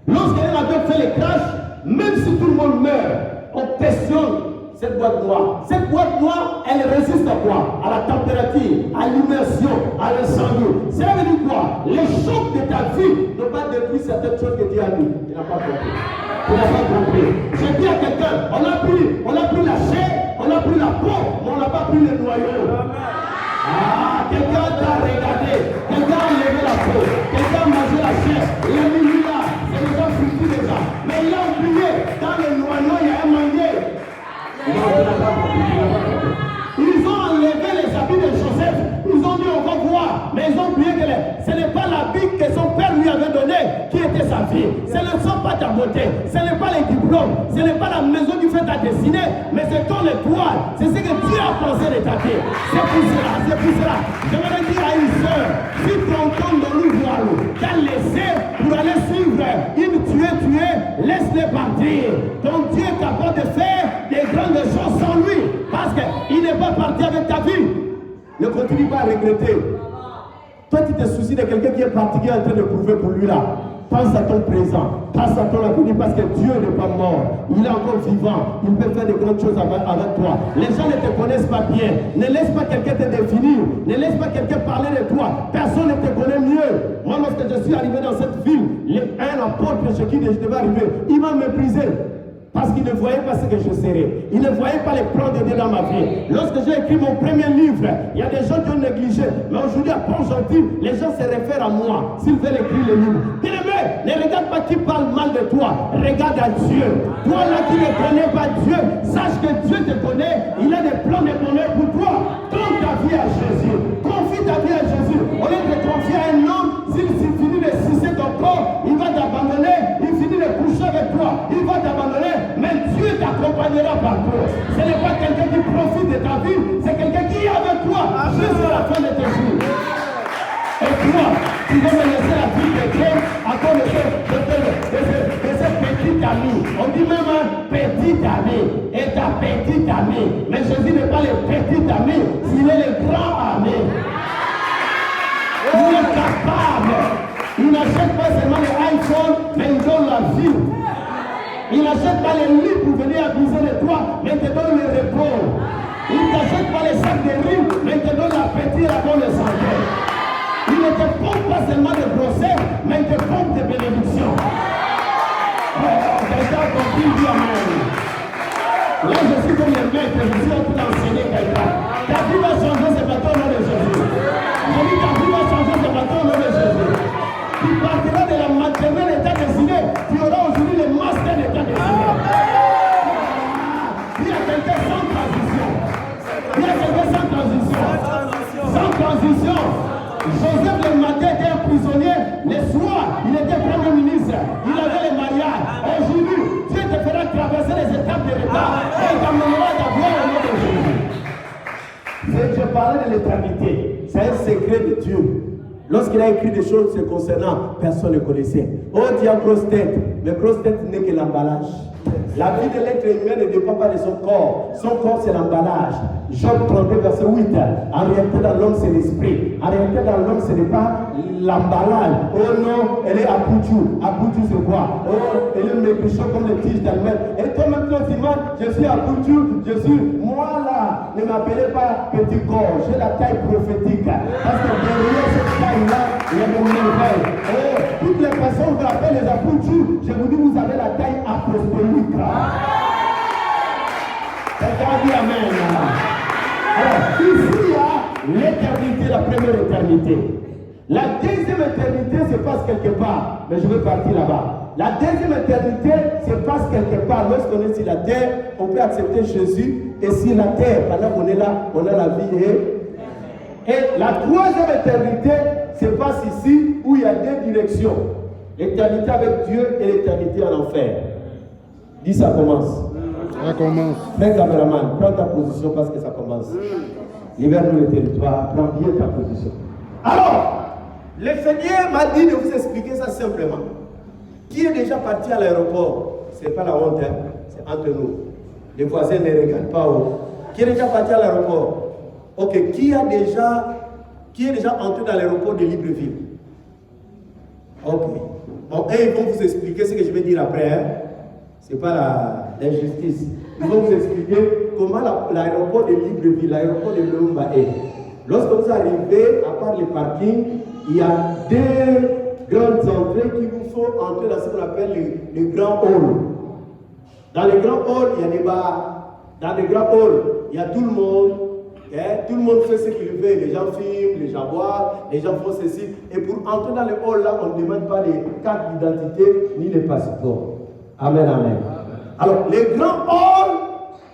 Lorsqu'un avion fait le crash, même si tout le monde meurt, on questionne cette boîte noire. Cette boîte noire, elle résiste à quoi? À la température, à l'immersion, à l'incendie. Cela veut dire quoi? Les chocs de ta vie n'ont pas détruit certaines choses que Dieu a mis. Tu n'as pas compris. Tu n'as pas compris. Je dis à quelqu'un, on a pris la chair, on a pris la peau, mais on n'a pas pris le noyau. Ah, quelqu'un t'a regardé, quelqu'un a levé la peau, quelqu'un a mangé la chair, il a mis là, c'est déjà foutu déjà. Mais il a oublié, dans le noyau, il y a un manier. Ils ont enlevé les habits de Joseph. Ils ont dit on va voir. Mais ils ont oublié que ce n'est pas l'habit que son père lui avait donné qui était sa vie. Ce ne sont pas ta beauté. Ce n'est pas les diplômes. Ce n'est pas la maison qui fait ta destinée. Mais c'est ton étoile. C'est ce que Dieu a pensé de ta vie. C'est pour cela. C'est pour cela. Je voudrais dire à une soeur, si tonton de nous voir, t'as laissé pour aller suivre une tuer, laisse-les partir. partir. Ton Dieu est capable de faire des grandes choses sans lui. Parce qu'il n'est pas parti avec ta vie. Ne continue pas à regretter. Toi, tu te soucies de quelqu'un qui est parti, qui est en train de prouver pour lui là. Pense à ton présent, pense à ton avenir, parce que Dieu n'est pas mort. Il est encore vivant. Il peut faire de grandes choses avec toi. Les gens ne te connaissent pas bien. Ne laisse pas quelqu'un te définir. Ne laisse pas quelqu'un parler de toi. Personne ne te connaît mieux. Moi, lorsque je suis arrivé dans cette ville, un apôtre chez qui je devais arriver, il m'a méprisé. Parce qu'il ne voyait pas ce que je serais. Il ne voyait pas les plans de Dieu dans ma vie. Lorsque j'ai écrit mon premier livre, il y a des gens qui ont négligé. Mais aujourd'hui, à Pont-Gentil, les gens se réfèrent à moi s'ils veulent écrire le livre. Bien-aimé, ne regarde pas qui parle mal de toi. Regarde à Dieu. Toi là qui ne connais pas Dieu, sache que Dieu te connaît. Il a des plans de bonheur pour toi. Donne ta vie à Jésus. Confie ta vie à Jésus. Au lieu de confier à un homme, s'il finit de sucer ton corps, il va t'abandonner. Il finit de coucher avec toi, il va t'abandonner. Mais Dieu t'accompagnera partout. Ce n'est pas quelqu'un qui profite de ta vie, c'est quelqu'un qui est avec toi jusqu'à la fin de tes jours. Et toi, tu vas me laisser la vie de Dieu à cause de ce petit ami. On dit même un petit ami. Et ta petite amie. Mais Jésus n'est pas le petit ami, il est le grand ami. Il est capable. Il n'achète pas seulement les iPhone, mais il donne la vie. Il n'achète pas les lits pour venir abuser de toi, mais il te donne le repos. Il ne t'achète pas les sacs de riz, mais il te donne l'appétit et la bonne santé. Il ne te pompe pas seulement de grossesse, mais il te pompe de bénédictions. Quelqu'un a compris, dit amen. Là, je suis comme le maître, je suis en train d'enseigner quelqu'un. Ta vie va changer, c'est pas ton nom de Jésus. Je dis ta vie va changer, c'est pas ton nom de Jésus. Tu partiras de la maternelle état destiné, tu auras aujourd'hui le master d'état destiné. Il y a quelqu'un sans transition. Il y a quelqu'un sans transition. Sans transition. Joseph le matin était un prisonnier. Le soir, il était premier ministre. Il avait les mariages. Aujourd'hui, Dieu te fera traverser les étapes de l'état. Et il t'amènera ta gloire au nom de Jésus. Je parlais de l'éternité. C'est un secret de Dieu. Lorsqu'il a écrit des choses se concernant, personne ne connaissait. Oh, Dieu a grosse tête. Mais grosse tête n'est que l'emballage. La vie de l'être humain ne dépend pas de son corps. Son corps, c'est l'emballage. Job 32, verset 8. En réalité, dans l'homme, c'est l'esprit. En réalité, dans l'homme, ce n'est pas l'emballage. Oh non, elle est à Poutou. À Poutou, c'est quoi? Oh, elle est maigrichon comme les tiges d'Allemagne. Et toi-même, tu dis, je suis à Poutou. Je suis, moi là, ne m'appelez pas petit corps. J'ai la taille prophétique. Parce que derrière cette taille-là, il y a mon merveille. Oh, toutes les personnes vous appellent les Apoutou, je vous dis, vous avez la taille apostolique. Quelqu'un dit amen. Alors, ici, il y a l'éternité, la première éternité. La deuxième éternité se passe quelque part, mais je vais partir là-bas. La deuxième éternité se passe quelque part. Lorsqu'on est sur la terre, on peut accepter Jésus. Et sur la terre, pendant qu'on est là, on a la vie. Et la troisième éternité se passe ici, où il y a deux directions. L'éternité avec Dieu et l'éternité en enfer. Dis, ça commence. Ça commence. Frère caméraman, prends ta position parce que ça commence. Libère-nous le territoire, prends bien ta position. Alors, le Seigneur m'a dit de vous expliquer ça simplement. Qui est déjà parti à l'aéroport? Ce n'est pas la honte, hein? C'est entre nous. Les voisins ne regardent pas haut. Qui est déjà parti à l'aéroport? Ok, qui est déjà entré dans l'aéroport de Libreville? Ok. Bon, et ils vont vous expliquer ce que je vais dire après. Hein? Ce n'est pas l'injustice. Ils vont vous expliquer comment l'aéroport de Libreville, l'aéroport de Lumba est. Lorsque vous arrivez, à part les parkings, il y a deux grandes entrées qui vous font entrer dans ce qu'on appelle les grands halls. Dans les grands halls, il y a des bars. Dans les grands halls, il y a tout le monde. Tout le monde fait ce qu'il veut. Les gens filment, les gens boivent, les gens font ceci. Et pour entrer dans les halls là, on ne demande pas les cartes d'identité ni les passeports. Amen, amen. Alors, les grands halls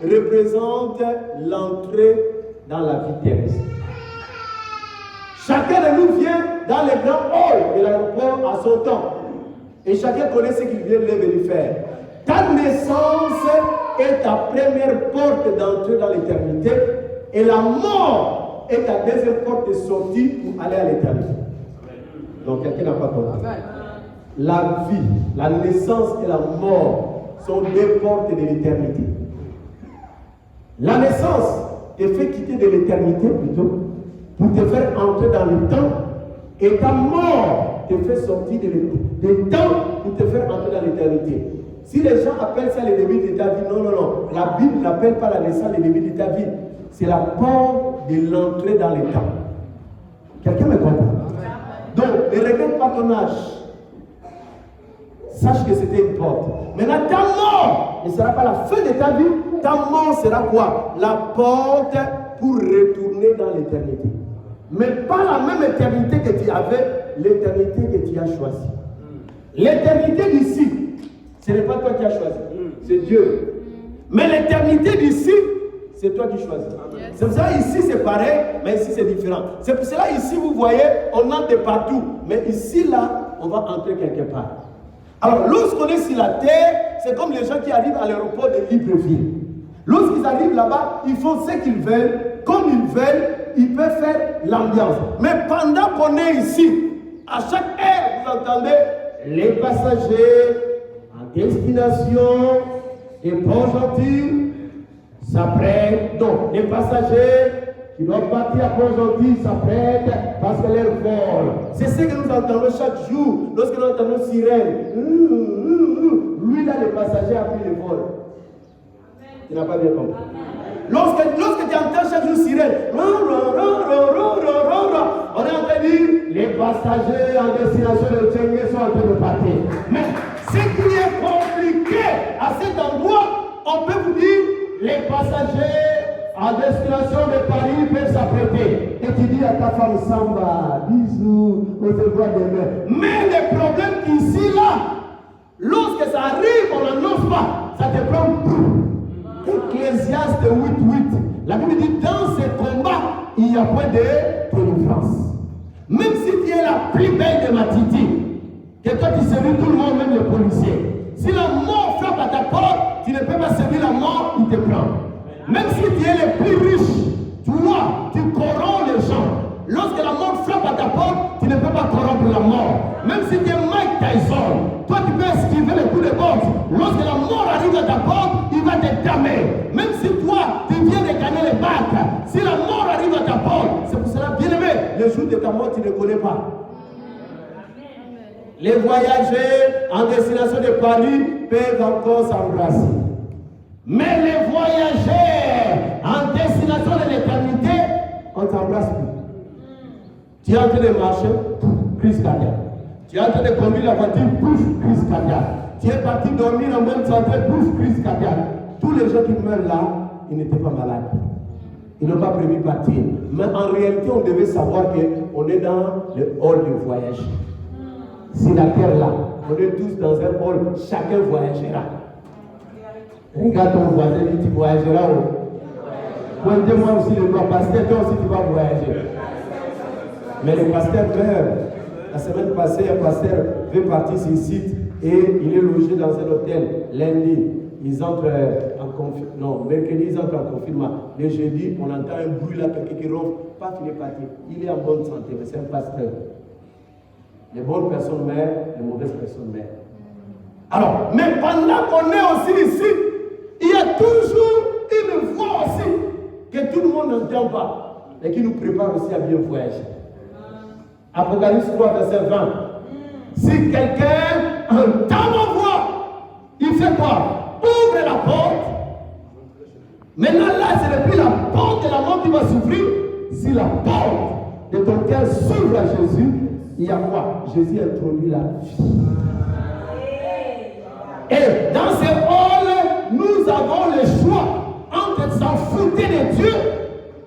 représentent l'entrée dans la vie terrestre. Chacun de nous vient dans les grands halls de l'aéroport à son temps. Et chacun connaît ce qu'il vient de venir faire. Ta naissance est ta première porte d'entrée dans l'éternité. Et la mort est ta deuxième porte de sortie pour aller à l'éternité. Donc, quelqu'un n'a pas compris. La vie, la naissance et la mort sont deux portes de l'éternité. La naissance te fait quitter de l'éternité plutôt pour te faire entrer dans le temps, et ta mort te fait sortir du temps pour te faire entrer dans l'éternité. Si les gens appellent ça le début de ta vie, non. La Bible n'appelle pas la naissance le début de ta vie. C'est la porte de l'entrée dans le temps. Quelqu'un me comprend? Donc, ne regarde pas ton âge. Sache que c'était une porte. Maintenant, ta mort ne sera pas la fin de ta vie. Ta mort sera quoi? La porte pour retourner dans l'éternité. Mais pas la même éternité que tu avais, l'éternité que tu as choisie. L'éternité d'ici, ce n'est pas toi qui as choisi, c'est Dieu. Mais l'éternité d'ici, c'est toi qui choisis. C'est pour ça ici c'est pareil, mais ici c'est différent. C'est pour cela ici vous voyez, on entre de partout. Mais ici là, on va entrer quelque part. Alors lorsqu'on est sur la terre, c'est comme les gens qui arrivent à l'aéroport de Libreville. Lorsqu'ils arrivent là-bas, ils font ce qu'ils veulent, comme ils veulent, ils peuvent faire l'ambiance. Mais pendant qu'on est ici, à chaque heure, vous entendez les passagers en destination et Port-Gentil s'apprêtent. Donc, les passagers qui doivent partir à Port-Gentil s'apprêtent parce que leur vol. C'est ce que nous entendons chaque jour lorsque nous entendons sirène. Lui là, les passagers a pris le vol. Tu n'as pas bien compris. Lorsque tu entends chaque jour sirène, on est en train de dire les passagers en destination de Tchéngé sont en train de partir. Mais ce qui est compliqué à cet endroit, on peut vous dire les passagers en destination de Paris peuvent s'apprêter. Et tu dis à ta femme Samba, bisous, on se voit demain. Mais le problème ici là, lorsque ça arrive, on n'annonce pas, ça te prend. Ecclésiaste 8:8. La Bible dit dans ces combats, il n'y a point de délivrance. Même si tu es la plus belle de ma titi, que toi tu séduis tout le monde, même les policiers. Si la mort frappe à ta porte, tu ne peux pas séduire la mort, il te prend. Même si tu es le plus riche, toi, tu corromps les gens. Lorsque la mort frappe à ta porte, tu ne peux pas corrompre la mort. Même si tu es Mike Tyson, toi tu peux esquiver les coups de boxe. Lorsque la mort arrive à ta porte, il va te damer. Même si toi, tu viens de gagner les bacs, si la mort arrive à ta porte, c'est pour cela, bien aimé, le jour de ta mort, tu ne connais pas. Les voyageurs en destination de Paris peuvent encore s'embrasser. Mais les voyageurs en destination de l'éternité, on ne t'embrasse plus. Tu es en train de marcher, crise cardiaque. Tu es en train de conduire la voiture, pouf, crise cardiaque. Tu es parti dormir en bonne santé, pouf, crise cardiaque. Tous les gens qui meurent là, ils n'étaient pas malades. Ils n'ont pas prévu partir. Mais en réalité, on devait savoir qu'on est dans le hall de voyage. C'est la terre là. On est tous dans un hall, chacun voyagera. Regarde ton voisin, tu voyageras. Pointez-moi aussi le doigt, pasteur, toi aussi tu vas voyager. Mais le pasteur meurt. La semaine passée, un pasteur veut partir sur le site et il est logé dans un hôtel. Lundi, ils entrent en confinement. Non, mercredi, ils entrent en confinement. Le jeudi, on entend un bruit là, quelqu'un qui ronfle. Pas qu'il est parti. Il est en bonne santé, mais c'est un pasteur. Les bonnes personnes meurent, les mauvaises personnes meurent. Alors, mais pendant qu'on est aussi ici, il y a toujours une voix aussi que tout le monde n'entend pas et qui nous prépare aussi à bien voyager. Apocalypse 3, verset 20. Si quelqu'un entend ma voix, il fait quoi? Ouvre la porte. Maintenant là, ce n'est plus la porte de la mort qui va s'ouvrir. Si la porte de ton cœur s'ouvre à Jésus, il y a quoi? Jésus introduit la vie. Et dans ce hall, nous avons le choix entre s'en foutre de Dieu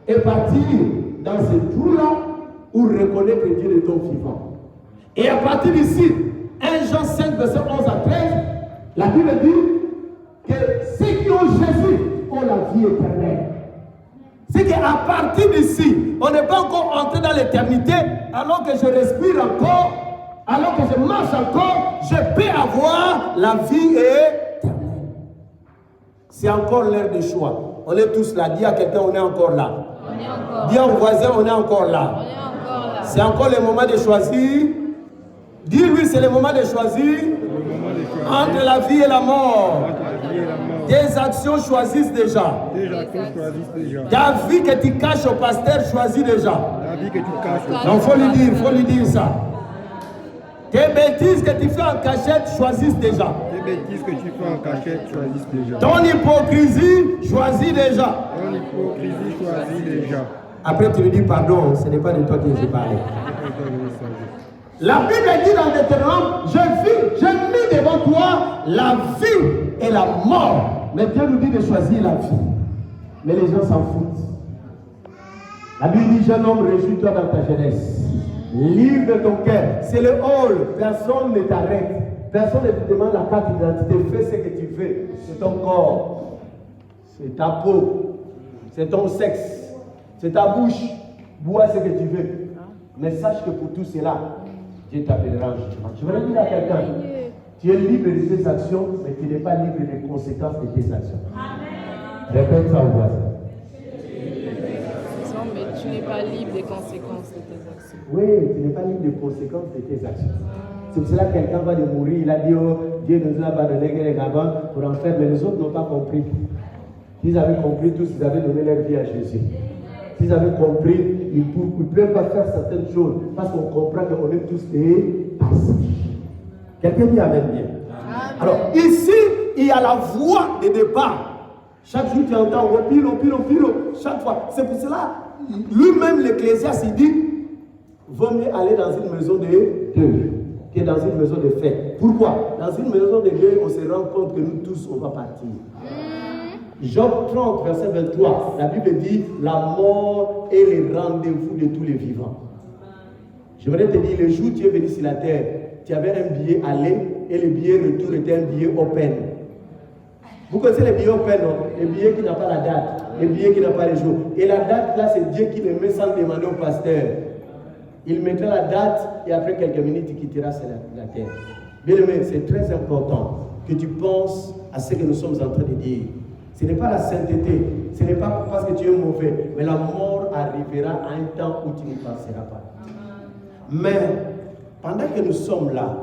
et partir dans ce trou-là ou reconnaître que Dieu est ton vivant. Et à partir d'ici, 1 Jean 5, verset 11 à 13, la Bible dit que ceux qui ont Jésus ont la vie éternelle. C'est qu'à partir d'ici, on n'est pas encore entré dans l'éternité, alors que je respire encore, alors que je marche encore, je peux avoir la vie éternelle. C'est encore l'heure de choix. On est tous là. Dis à quelqu'un, on est encore là. On est encore. Dis au voisin, on est encore là. On est encore là. C'est encore le moment de choisir Dis-lui, c'est le moment de choisir entre la vie et la mort. Tes actions choisissent déjà. Ta vie que tu caches au pasteur choisit déjà. Donc il faut lui dire ça. Tes bêtises que tu fais en cachette choisissent déjà. Ton hypocrisie choisit déjà. Après tu lui dis pardon, ce n'est pas de toi que j'ai parlé. La Bible dit dans Deutéronome, j'ai mis devant toi la vie et la mort. Mais Dieu nous dit de choisir la vie. Mais les gens s'en foutent. La Bible dit, jeune homme, réjouis-toi dans ta jeunesse. Livre de ton cœur. C'est le hall. Personne ne t'arrête. Personne ne te demande la carte d'identité. Fais ce que tu veux. C'est ton corps. C'est ta peau. C'est ton sexe. C'est ta bouche. Bois ce que tu veux. Mais sache que pour tout cela, Dieu t'appellera en jugement. Je voudrais dire à quelqu'un, tu es libre de tes actions, mais tu n'es pas libre des conséquences de tes actions. Amen. Répète ça au voisin. Mais tu n'es pas libre des conséquences de tes actions. Oui, tu n'es pas libre des conséquences de tes actions. C'est pour cela que quelqu'un va de mourir, il a dit, oh, Dieu nous a abandonné les Gabon pour en faire, mais les autres n'ont pas compris. S'ils avaient compris tous, ils avaient donné leur vie à Jésus. S'ils avaient compris, ils ne peuvent pas faire certaines choses parce qu'on comprend qu'on est tous des passés. Quelqu'un dit Amen bien. Amen. Alors, ici, il y a la voie de départ. Chaque jour, tu entends pilo. Chaque fois. C'est pour cela, lui-même, l'Ecclésiaste, il dit vaut mieux aller dans une maison de deuil que dans une maison de fête. Pourquoi? Dans une maison de deuil, on se rend compte que nous tous, on va partir. Job 30, verset 23, la Bible dit la mort est le rendez-vous de tous les vivants. Je voudrais te dire, le jour où tu es venu sur la terre, tu avais un billet aller et le billet retour était un billet open. Vous connaissez les billets open, non? Les billets qui n'ont pas la date, les billets qui n'ont pas le jour. Et la date là, c'est Dieu qui le met sans demander au pasteur. Il mettra la date et après quelques minutes, il quittera la terre. Bien aimé, c'est très important que tu penses à ce que nous sommes en train de dire. Ce n'est pas la sainteté, ce n'est pas parce que tu es mauvais, mais la mort arrivera à un temps où tu ne penseras pas. Mais pendant que nous sommes là,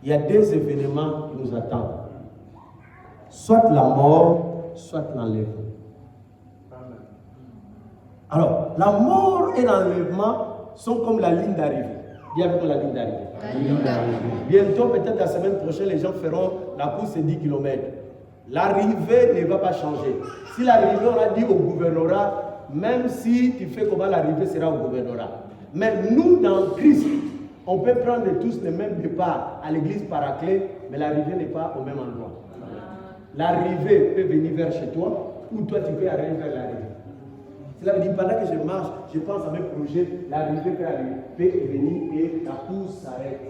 il y a des événements qui nous attendent. Soit la mort, soit l'enlèvement. Alors, la mort et l'enlèvement sont comme la ligne d'arrivée. Viens avec la ligne d'arrivée. Bientôt, peut-être la semaine prochaine, les gens feront la course de 10 km. L'arrivée ne va pas changer. Si l'arrivée, on a dit au gouvernorat, même si tu fais comment l'arrivée sera au gouvernorat. Mais nous, dans Christ, on peut prendre tous le même départ à l'église Paraclet, mais l'arrivée n'est pas au même endroit. L'arrivée peut venir vers chez toi, ou toi tu peux arriver vers l'arrivée. Cela veut dire, pendant que je marche, je pense à mes projets, l'arrivée peut venir et la course s'arrête.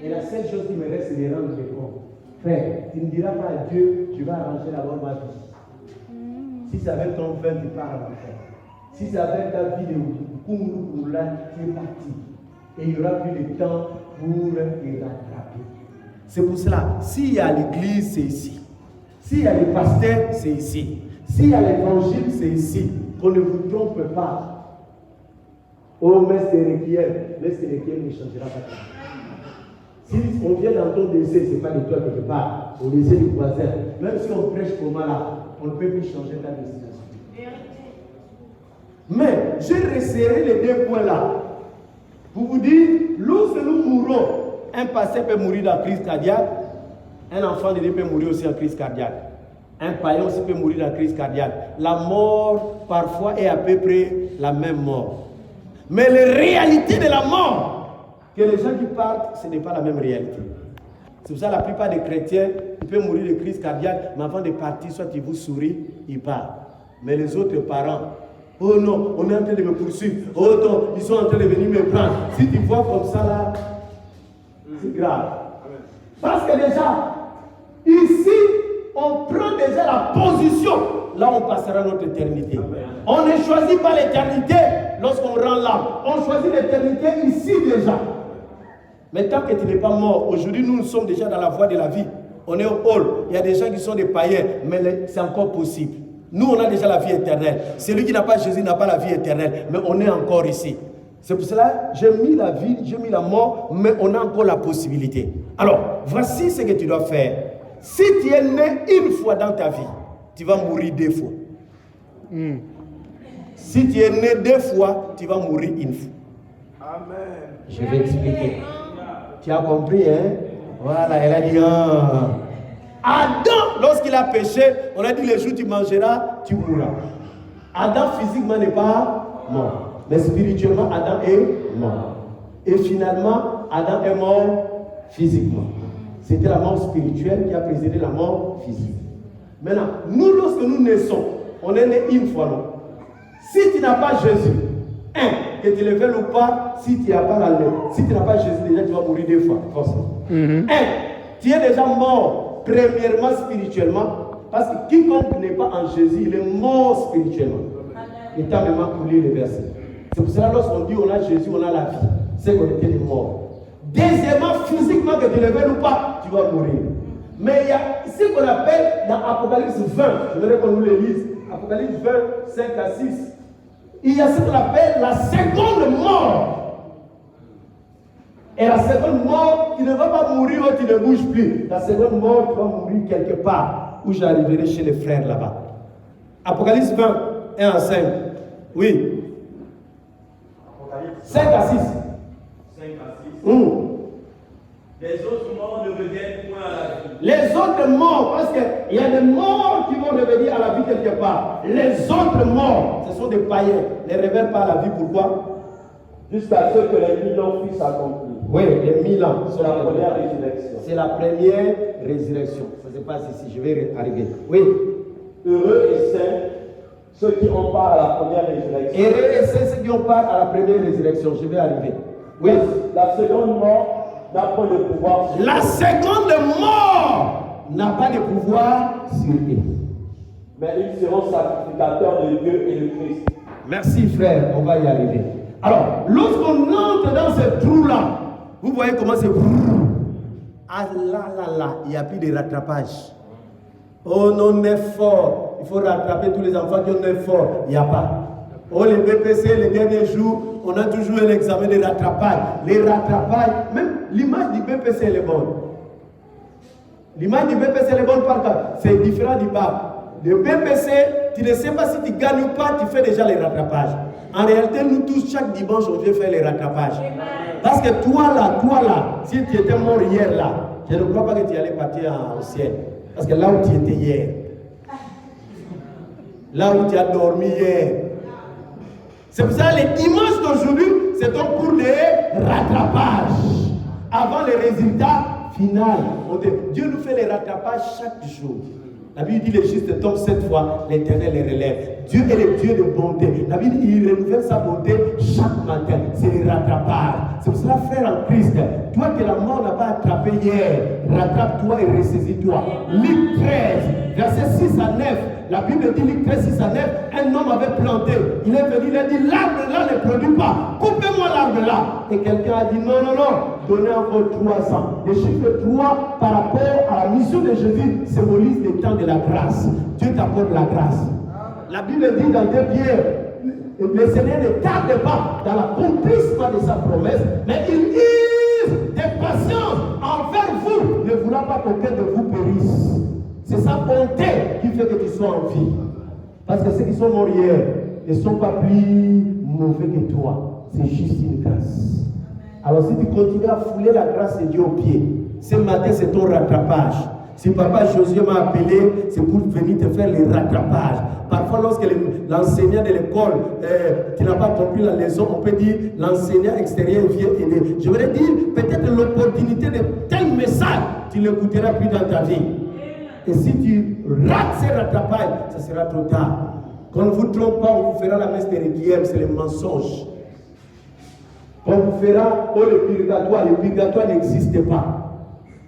Et la seule chose qui me reste, c'est de rendre compte. Frère, tu ne diras pas à Dieu, je vais arranger d'abord ma vie. Si c'est avec ton vin, tu pars à l'enfer. Si c'est avec ta vie de Koumou, là, tu es parti. Et il n'y aura plus de temps pour te rattraper. C'est pour cela, s'il y a l'église, c'est ici. S'il y a les pasteurs, c'est ici. S'il y a l'évangile, c'est ici. Qu'on ne vous trompe pas. Oh, mais c'est requiert ne changera pas. Si on vient dans ton décès, ce n'est pas de toi que je parle, au décès du voisin. Même si on prêche pour là, on ne peut plus changer ta destination. Mais j'ai resserré les deux points là. Pour vous dire, lorsque nous mourons, un pasteur peut mourir dans crise cardiaque, un enfant de Dieu peut mourir aussi en crise cardiaque. Un païen aussi peut mourir dans crise cardiaque. La mort, parfois, est à peu près la même mort. Mais la réalité de la mort, que les gens qui partent, ce n'est pas la même réalité. C'est pour ça que la plupart des chrétiens, ils peuvent mourir de crise cardiaque, mais avant de partir, soit ils vous sourient, ils partent. Mais les autres parents, oh non, on est en train de me poursuivre. Oh non, ils sont en train de venir me prendre. Si tu vois comme ça là, c'est grave. Parce que déjà, ici, on prend déjà la position. Là, on passera notre éternité. On ne choisit pas l'éternité lorsqu'on rend l'âme. On choisit l'éternité ici déjà. Mais tant que tu n'es pas mort, aujourd'hui, nous sommes déjà dans la voie de la vie. On est au hall. Il y a des gens qui sont des païens, mais c'est encore possible. Nous, on a déjà la vie éternelle. Celui qui n'a pas Jésus n'a pas la vie éternelle, mais on est encore ici. C'est pour cela que j'ai mis la vie, j'ai mis la mort, mais on a encore la possibilité. Alors, voici ce que tu dois faire. Si tu es né une fois dans ta vie, tu vas mourir 2 fois. Si tu es né 2 fois, tu vas mourir 1 fois. Amen. Je vais expliquer. Tu as compris, hein? Voilà, elle a dit, Adam, lorsqu'il a péché, on a dit, le jour où tu mangeras, tu mourras. Adam physiquement n'est pas mort. Mais spirituellement, Adam est mort. Et finalement, Adam est mort physiquement. C'était la mort spirituelle qui a précédé la mort physique. Maintenant, nous, lorsque nous naissons, on est né 1 fois, non? Si tu n'as pas Jésus, que tu le veuilles ou pas, si tu n'as pas si tu n'as pas Jésus, déjà tu vas mourir 2 fois. Tu es déjà mort, premièrement spirituellement, parce que quiconque n'est pas en Jésus, il est mort spirituellement. Et tu as même coulé le verset. C'est pour cela, lorsqu'on dit on a Jésus, on a la vie. C'est qu'on était les morts. Deuxièmement, physiquement, que tu le veuilles ou pas, tu vas mourir. Mais il y a ce qu'on appelle dans Apocalypse 20, je voudrais qu'on nous le lise, Apocalypse 20, 5 à 6. Il y a ce qu'on appelle la seconde mort. Et la seconde mort, tu ne vas pas mourir où tu ne bouges plus. La seconde mort, tu vas mourir quelque part, où j'arriverai chez les frères là-bas. Apocalypse 20, 1 à 5. Oui. 5 à 6. 5 à 6. Les autres morts ne reviennent point à la vie. Les autres morts, parce qu'il y a des morts qui vont revenir à la vie quelque part. Les autres morts, ce sont des païens. Ne reviennent pas à la vie. Pourquoi? Jusqu'à ce que les 1000 ans puissent s'accomplir. Oui, les 1000 ans. C'est la première résurrection. C'est la première résurrection. Ça se passe ici. Je vais arriver. Oui. Heureux et saints ceux qui ont part à la première résurrection. Heureux et saints ceux qui ont part à la première résurrection. Je vais arriver. Oui. La seconde mort n'a pas de pouvoir sur eux. La seconde mort n'a pas de pouvoir sur eux. Mais ils seront sacrificateurs de Dieu et de Christ. Merci frère, on va y arriver. Alors, lorsqu'on entre dans ce trou-là, vous voyez comment c'est. Ah là, il n'y a plus de rattrapage. Oh non, on est fort. Il faut rattraper tous les enfants qui ont est fort. Il n'y a pas. Oh, les BPC, les derniers jours, on a toujours un examen de rattrapage. Les rattrapages, même l'image du BPC elle est bonne. L'image du BPC elle est bonne par contre. C'est différent du BAC. Le BPC, tu ne sais pas si tu gagnes ou pas, tu fais déjà les rattrapages. En réalité, nous tous, chaque dimanche, on vient faire les rattrapages. Parce que toi là, si tu étais mort hier là, je ne crois pas que tu allais partir au ciel. Parce que là où tu étais hier, là où tu as dormi hier, c'est pour ça que les dimanches d'aujourd'hui, c'est un cours de rattrapage. Avant les résultats finaux. Dieu nous fait les rattrapages chaque jour. La Bible dit les justes tombent 7 fois, l'Éternel les relève. Dieu est le Dieu de bonté. La Bible dit il renouvelle sa bonté chaque matin. C'est le rattrapage. C'est pour cela, frère en Christ, toi que la mort n'a pas attrapé hier, rattrape-toi et ressaisis-toi. Luc 13, versets 6 à 9. La Bible dit Luc 13, 6 à 9, un homme avait planté. Il est venu, il a dit l'arbre là ne produit pas. Coupez-moi l'arbre là. Et quelqu'un a dit non, donnez encore 3 ans. Le chiffre 3 par rapport à la mission de Jésus symbolise le temps de la grâce. Dieu t'apporte la grâce. La Bible dit dans 2 Pierre, le Seigneur ne tarde pas dans l'accomplissement de sa promesse, mais il use de patience envers vous, ne voulant pas qu'aucun de vous périsse. C'est sa bonté qui fait que tu sois en vie. Parce que ceux qui sont morts hier ne sont pas plus mauvais que toi. C'est juste une grâce. Alors si tu continues à fouler la grâce de Dieu au pied, ce matin c'est ton rattrapage. Si papa Josué m'a appelé, c'est pour venir te faire les rattrapages. Parfois lorsque l'enseignant de l'école, tu n'as pas compris la leçon, on peut dire l'enseignant extérieur vient aider. Je voudrais dire peut-être l'opportunité de tel message, tu ne l'écouteras plus dans ta vie. Et si tu rates ces rattrapages, ça sera trop tard. Quand on ne vous trompe pas, on vous fera la messe de Requiem, c'est le mensonge. Quand on vous fera, oh le purgatoire n'existe pas.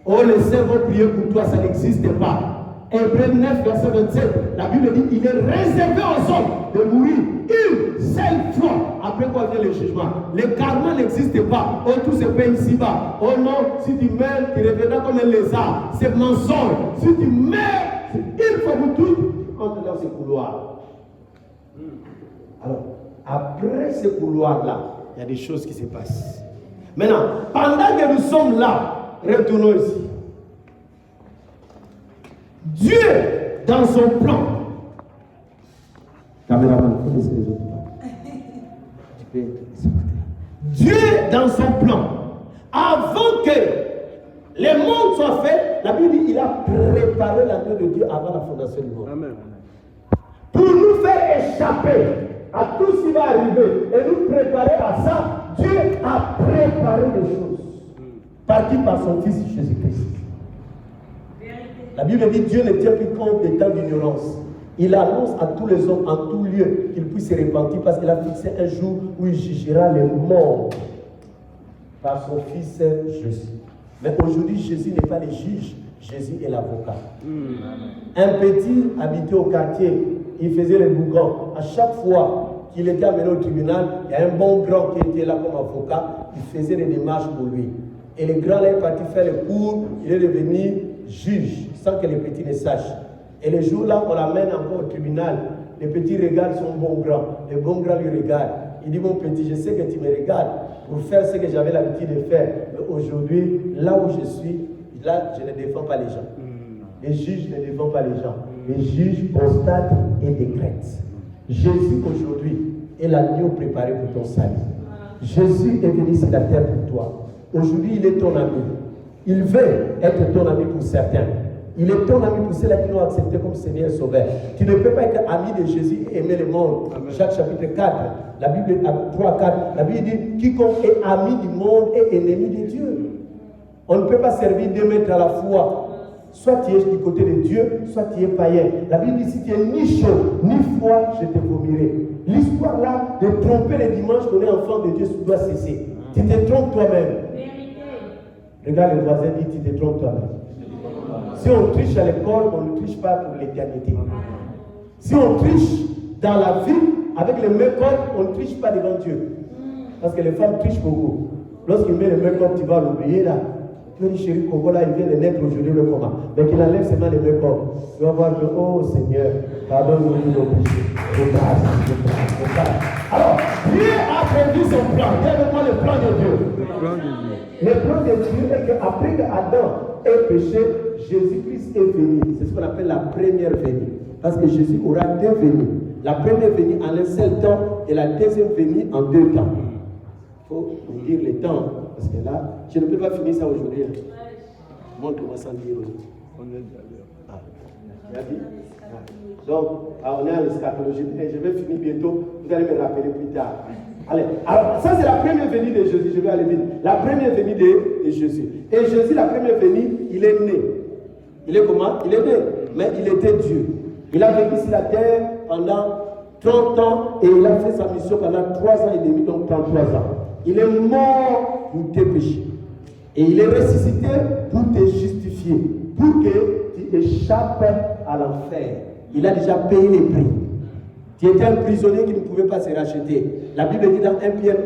Oh les saints vont prier pour toi, ça n'existe pas. Hébreux 9, verset 27, la Bible dit il est réservé aux hommes de mourir une seule fois. Après quoi vient le jugement. Le karma n'existe pas. Oh tout se paie ici-bas. Oh non, si tu meurs, tu reviendras comme un lézard. C'est mensonge. Si tu meurs, une fois pour toutes, entre dans ce couloir. Alors, après ce couloir-là, il y a des choses qui se passent. Maintenant, pendant que nous sommes là, retournons ici. Dieu, dans son plan, caméraman, laissez les autres pas. Dieu, dans son plan, avant que le monde soit fait, la Bible dit qu'il a préparé l'agneau de Dieu avant la fondation du monde. Amen. Pour nous faire échapper à tout ce qui va arriver et nous préparer à ça, Dieu a préparé les choses. Par qui? Par son Fils Jésus-Christ. La Bible dit que Dieu ne tient plus compte des temps d'ignorance. Il annonce à tous les hommes en tout lieu qu'ils puissent se repentir parce qu'il a fixé un jour où il jugera les morts par son Fils Jésus. Mais aujourd'hui, Jésus n'est pas le juge, Jésus est l'avocat. Un petit habitait au quartier, il faisait les bougons. À chaque fois qu'il était amené au tribunal, il y a un bon grand qui était là comme avocat, il faisait des démarches pour lui. Et le grand là est parti faire le cours, il est devenu juge, sans que les petits ne sachent. Et le jour là, on l'amène encore au tribunal, le petit regarde son bon grand, le bon grand lui regarde. Il dit, mon petit, je sais que tu me regardes pour faire ce que j'avais l'habitude de faire. Mais aujourd'hui, là où je suis, là, je ne défends pas les gens. Les juges ne défendent pas les gens. Les juges constatent et décrètent. Jésus aujourd'hui est l'agneau préparé pour ton salut. Jésus est venu sur la terre pour toi. Aujourd'hui, il est ton ami. Il veut être ton ami pour certains. Il est ton ami pour ceux-là qui l'ont accepté comme Seigneur et Sauveur. Tu ne peux pas être ami de Jésus et aimer le monde. Amen. Jacques chapitre 4, la Bible 3, 4, la Bible dit quiconque est ami du monde est ennemi de Dieu. On ne peut pas servir deux maîtres à la fois. Soit tu es du côté de Dieu, soit tu es païen. La Bible dit si tu es ni chaud, ni froid, je te vomirai. L'histoire là de tromper les dimanches qu'on est enfant de Dieu doit cesser. Tu te trompes toi-même. Regarde le voisin, dit tu te trompes toi-même. Si on triche à l'école, on ne triche pas pour l'éternité. Si on triche dans la vie, avec le make-up, on ne triche pas devant Dieu. Parce que les femmes trichent beaucoup. Lorsqu'il met le make-up, tu vas l'oublier là. Tu dis, chérie Congo là, il vient de naître aujourd'hui, le comment. Mais qu'il enlève seulement le make-up. Tu vas voir que, oh Seigneur, pardonne-nous tous nos péchés. Alors, Dieu a prévu son plan. Viens avec moi le plan de Dieu. Le plan de Dieu est qu'après qu'Adam ait péché, Jésus-Christ est venu. C'est ce qu'on appelle la première venue. Parce que Jésus aura deux venues. La première venue en un seul temps et la deuxième venue en deux temps. Il faut dire les temps. Parce que là, je ne peux pas finir ça aujourd'hui. Moi, je commence à dire aujourd'hui. On est déjà tu as dit? Donc, on est à l'eschatologie. Je vais finir bientôt. Vous allez me rappeler plus tard. Allez, alors ça c'est la première venue de Jésus. Je vais aller vite. La première venue de Jésus. Et Jésus, la première venue, il est né. Il est comment? Il est né. Mais il était Dieu. Il a vécu sur la terre pendant 30 ans et il a fait sa mission pendant 3 ans et demi, donc 33 ans. Il est mort pour tes péchés. Et il est ressuscité pour te justifier, pour que tu échappes à l'enfer. Il a déjà payé les prix. Tu étais un prisonnier qui ne pouvait pas se racheter. La Bible dit dans 1 Pierre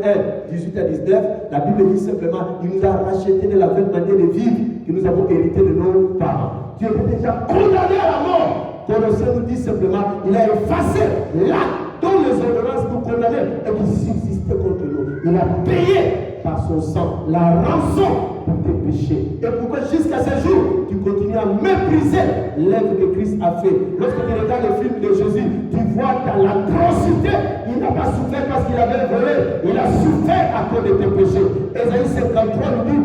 1, 18 à 19, la Bible dit simplement, il nous a racheté de la même manière de vivre que nous avons hérité de nos parents. Tu étais déjà condamné à la mort. Colossiens nous dit simplement, il a effacé l'acte dont les ordonnances nous condamnaient et qui subsistait contre nous. Il a payé par son sang la rançon pour tes péchés. Et pourquoi jusqu'à ce jour, tu continues à mépriser l'œuvre que Christ a fait. Lorsque tu regardes le film de Jésus, tu vois qu'à l'atrocité, il n'a pas souffert parce qu'il avait volé. Il a souffert à cause de tes péchés. Ésaïe 53 nous dit,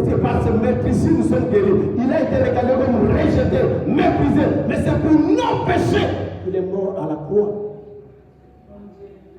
c'est par ce mépris nous sommes guéris. Il a été regardé comme rejeté, méprisé. Mais c'est pour nos péchés qu'il est mort à la croix.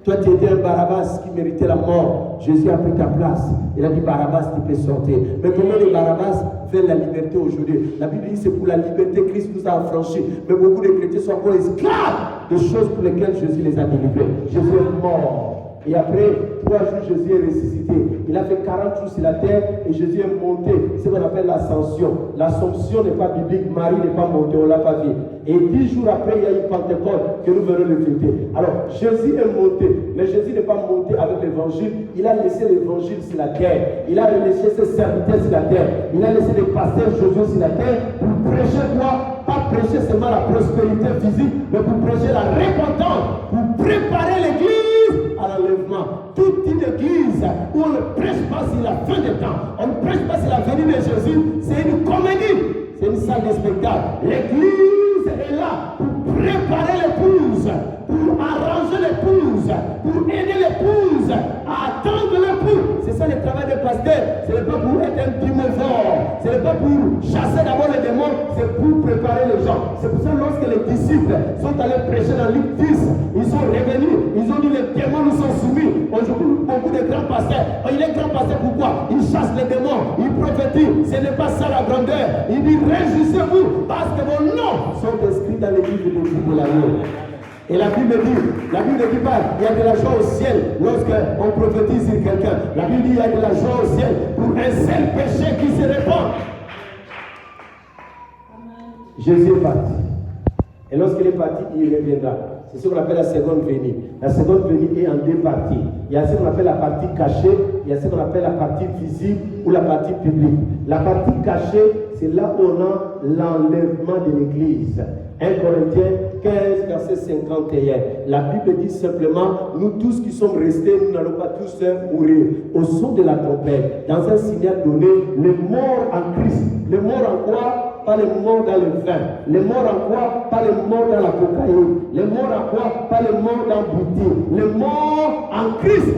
Toi, tu étais un Barabbas qui méritait la mort. Jésus a pris ta place. Il a dit, Barabbas, tu peux sortir. Mais comment les Barabbas veulent la liberté aujourd'hui? La Bible dit, c'est pour la liberté que Christ nous a affranchis. Mais beaucoup de chrétiens sont encore esclaves de choses pour lesquelles Jésus les a délivrés. Jésus est mort. Et après 3 jours, Jésus est ressuscité. Il a fait 40 jours sur la terre et Jésus est monté. C'est ce qu'on appelle l'ascension. L'ascension n'est pas biblique. Marie n'est pas montée, on ne l'a pas vu. Et 10 jours après, il y a eu Pentecôte que nous verrons le fêter. Alors, Jésus est monté. Mais Jésus n'est pas monté avec l'évangile. Il a laissé l'évangile sur la terre. Il a laissé ses serviteurs sur la terre. Il a laissé les pasteurs Josué sur la terre pour prêcher quoi? Pas prêcher seulement la prospérité physique, mais pour prêcher la repentance, pour préparer l'église à l'enlèvement. Toute une église où on ne prêche pas sur la fin des temps, on ne prêche pas sur la venue de Jésus, c'est une comédie, c'est une salle de spectacle. L'église est là pour préparer l'épouse, pour arranger l'épouse, pour aider l'épouse à attendre l'époux. C'est ça le travail du pasteur. Ce n'est pas pour être un dimorphore, ce n'est pas pour chasser d'abord les démons, c'est pour préparer les gens. C'est pour ça que lorsque les disciples sont allés prêcher dans Luc 10, ils sont revenus, ils ont dit les démons nous sont soumis. Aujourd'hui, beaucoup de grands pasteurs, il est grand pasteur pourquoi? Il chasse les démons, il prophétise, ce n'est pas ça la grandeur. Il dit réjouissez-vous parce que vos noms sont inscrits dans les livres de la vie. Et la Bible dit pas, il y a de la joie au ciel lorsqu'on prophétise sur quelqu'un. La Bible dit, il y a de la joie au ciel pour un seul péché qui se répand. Jésus est parti. Et lorsqu'il est parti, il reviendra. C'est ce qu'on appelle la seconde venue. La seconde venue est en deux parties. Il y a ce qu'on appelle la partie cachée, il y a ce qu'on appelle la partie visible ou la partie publique. La partie cachée, c'est là où on a l'enlèvement de l'Église. 1 Corinthiens 15, verset 51. La Bible dit simplement, nous tous qui sommes restés, nous n'allons pas tous mourir. Au son de la trompette, dans un signal donné, les morts en Christ. Les morts en quoi? Pas les morts dans le vin. Les morts en quoi? Pas les morts dans la cocaïne. Les morts en quoi? Pas les morts dans le boutique. Les morts en Christ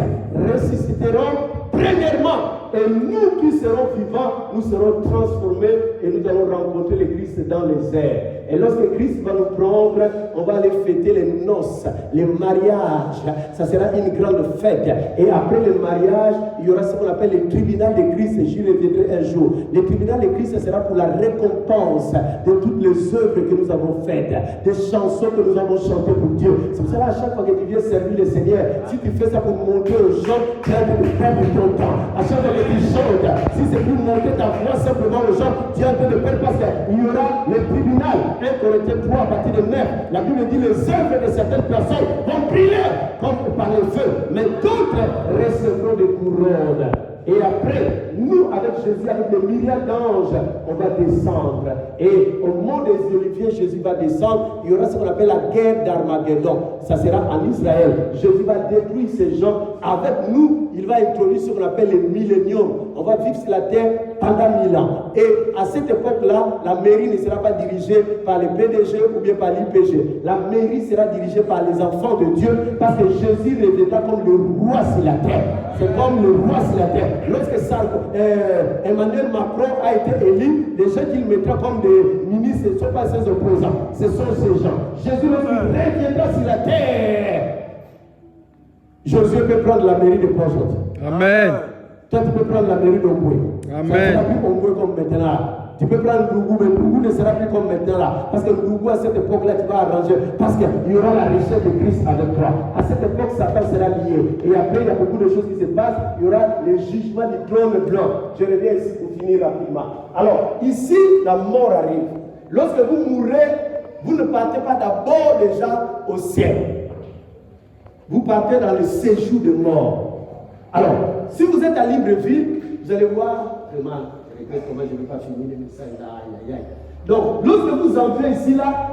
ressusciteront premièrement. Et nous qui serons vivants, nous serons transformés et nous allons rencontrer le Christ dans les airs. Et lorsque Christ va nous prendre, on va aller fêter les noces, les mariages. Ça sera une grande fête. Et après le mariage, il y aura ce qu'on appelle le tribunal de Christ. Et j'y reviendrai un jour. Le tribunal de Christ, ce sera pour la récompense de toutes les œuvres que nous avons faites, des chansons que nous avons chantées pour Dieu. C'est pour cela, à chaque fois que tu viens servir le Seigneur, si tu fais ça pour montrer aux gens, tu as de perdre ton temps. À chaque fois que tu chantes, si c'est pour montrer ta voix simplement aux gens, tu es en train de perdre parce qu'il y aura le tribunal. 1 Corinthiens 3 à partir de 9, la Bible dit les œuvres de certaines personnes vont briller comme par le feu, mais d'autres recevront des couronnes. Et après, nous, avec Jésus, avec des milliards d'anges, on va descendre. Et au mont des Oliviers, Jésus va descendre. Il y aura ce qu'on appelle la guerre d'Armageddon. Ça sera en Israël. Jésus va détruire ces gens. Avec nous, il va introduire ce qu'on appelle le millénium. On va vivre sur la terre pendant 1000 ans. Et à cette époque-là, la mairie ne sera pas dirigée par les PDG ou bien par l'IPG. La mairie sera dirigée par les enfants de Dieu parce que Jésus reviendra comme le roi sur la terre. C'est comme le roi sur la terre. Lorsque Emmanuel Macron a été élu, les gens qu'il mettra comme des ministres ne sont pas ses opposants, ce sont ces gens. Jésus reviendra sur la terre. Josué peut prendre la mairie de Port-Gentil. Amen. Toi, tu peux prendre la mairie d'Ongoué. Amen. Ça ne sera plus Ongoué comme maintenant. Tu peux prendre Dougou, mais Dougou ne sera plus comme maintenant là. Parce que Dougou, à cette époque-là, tu vas arranger. Parce qu'il y aura la richesse de Christ avec toi. À cette époque, Satan sera lié. Et après, il y a beaucoup de choses qui se passent. Il y aura le jugement du trône blanc. Je reviens ici pour finir rapidement. Alors, ici, la mort arrive. Lorsque vous mourrez, vous ne partez pas d'abord déjà au ciel. Vous partez dans le séjour de mort. Alors, si vous êtes à Libreville, vous allez voir, vraiment, je regrette comment je ne vais pas finir le message là, Donc, lorsque vous entrez ici, là,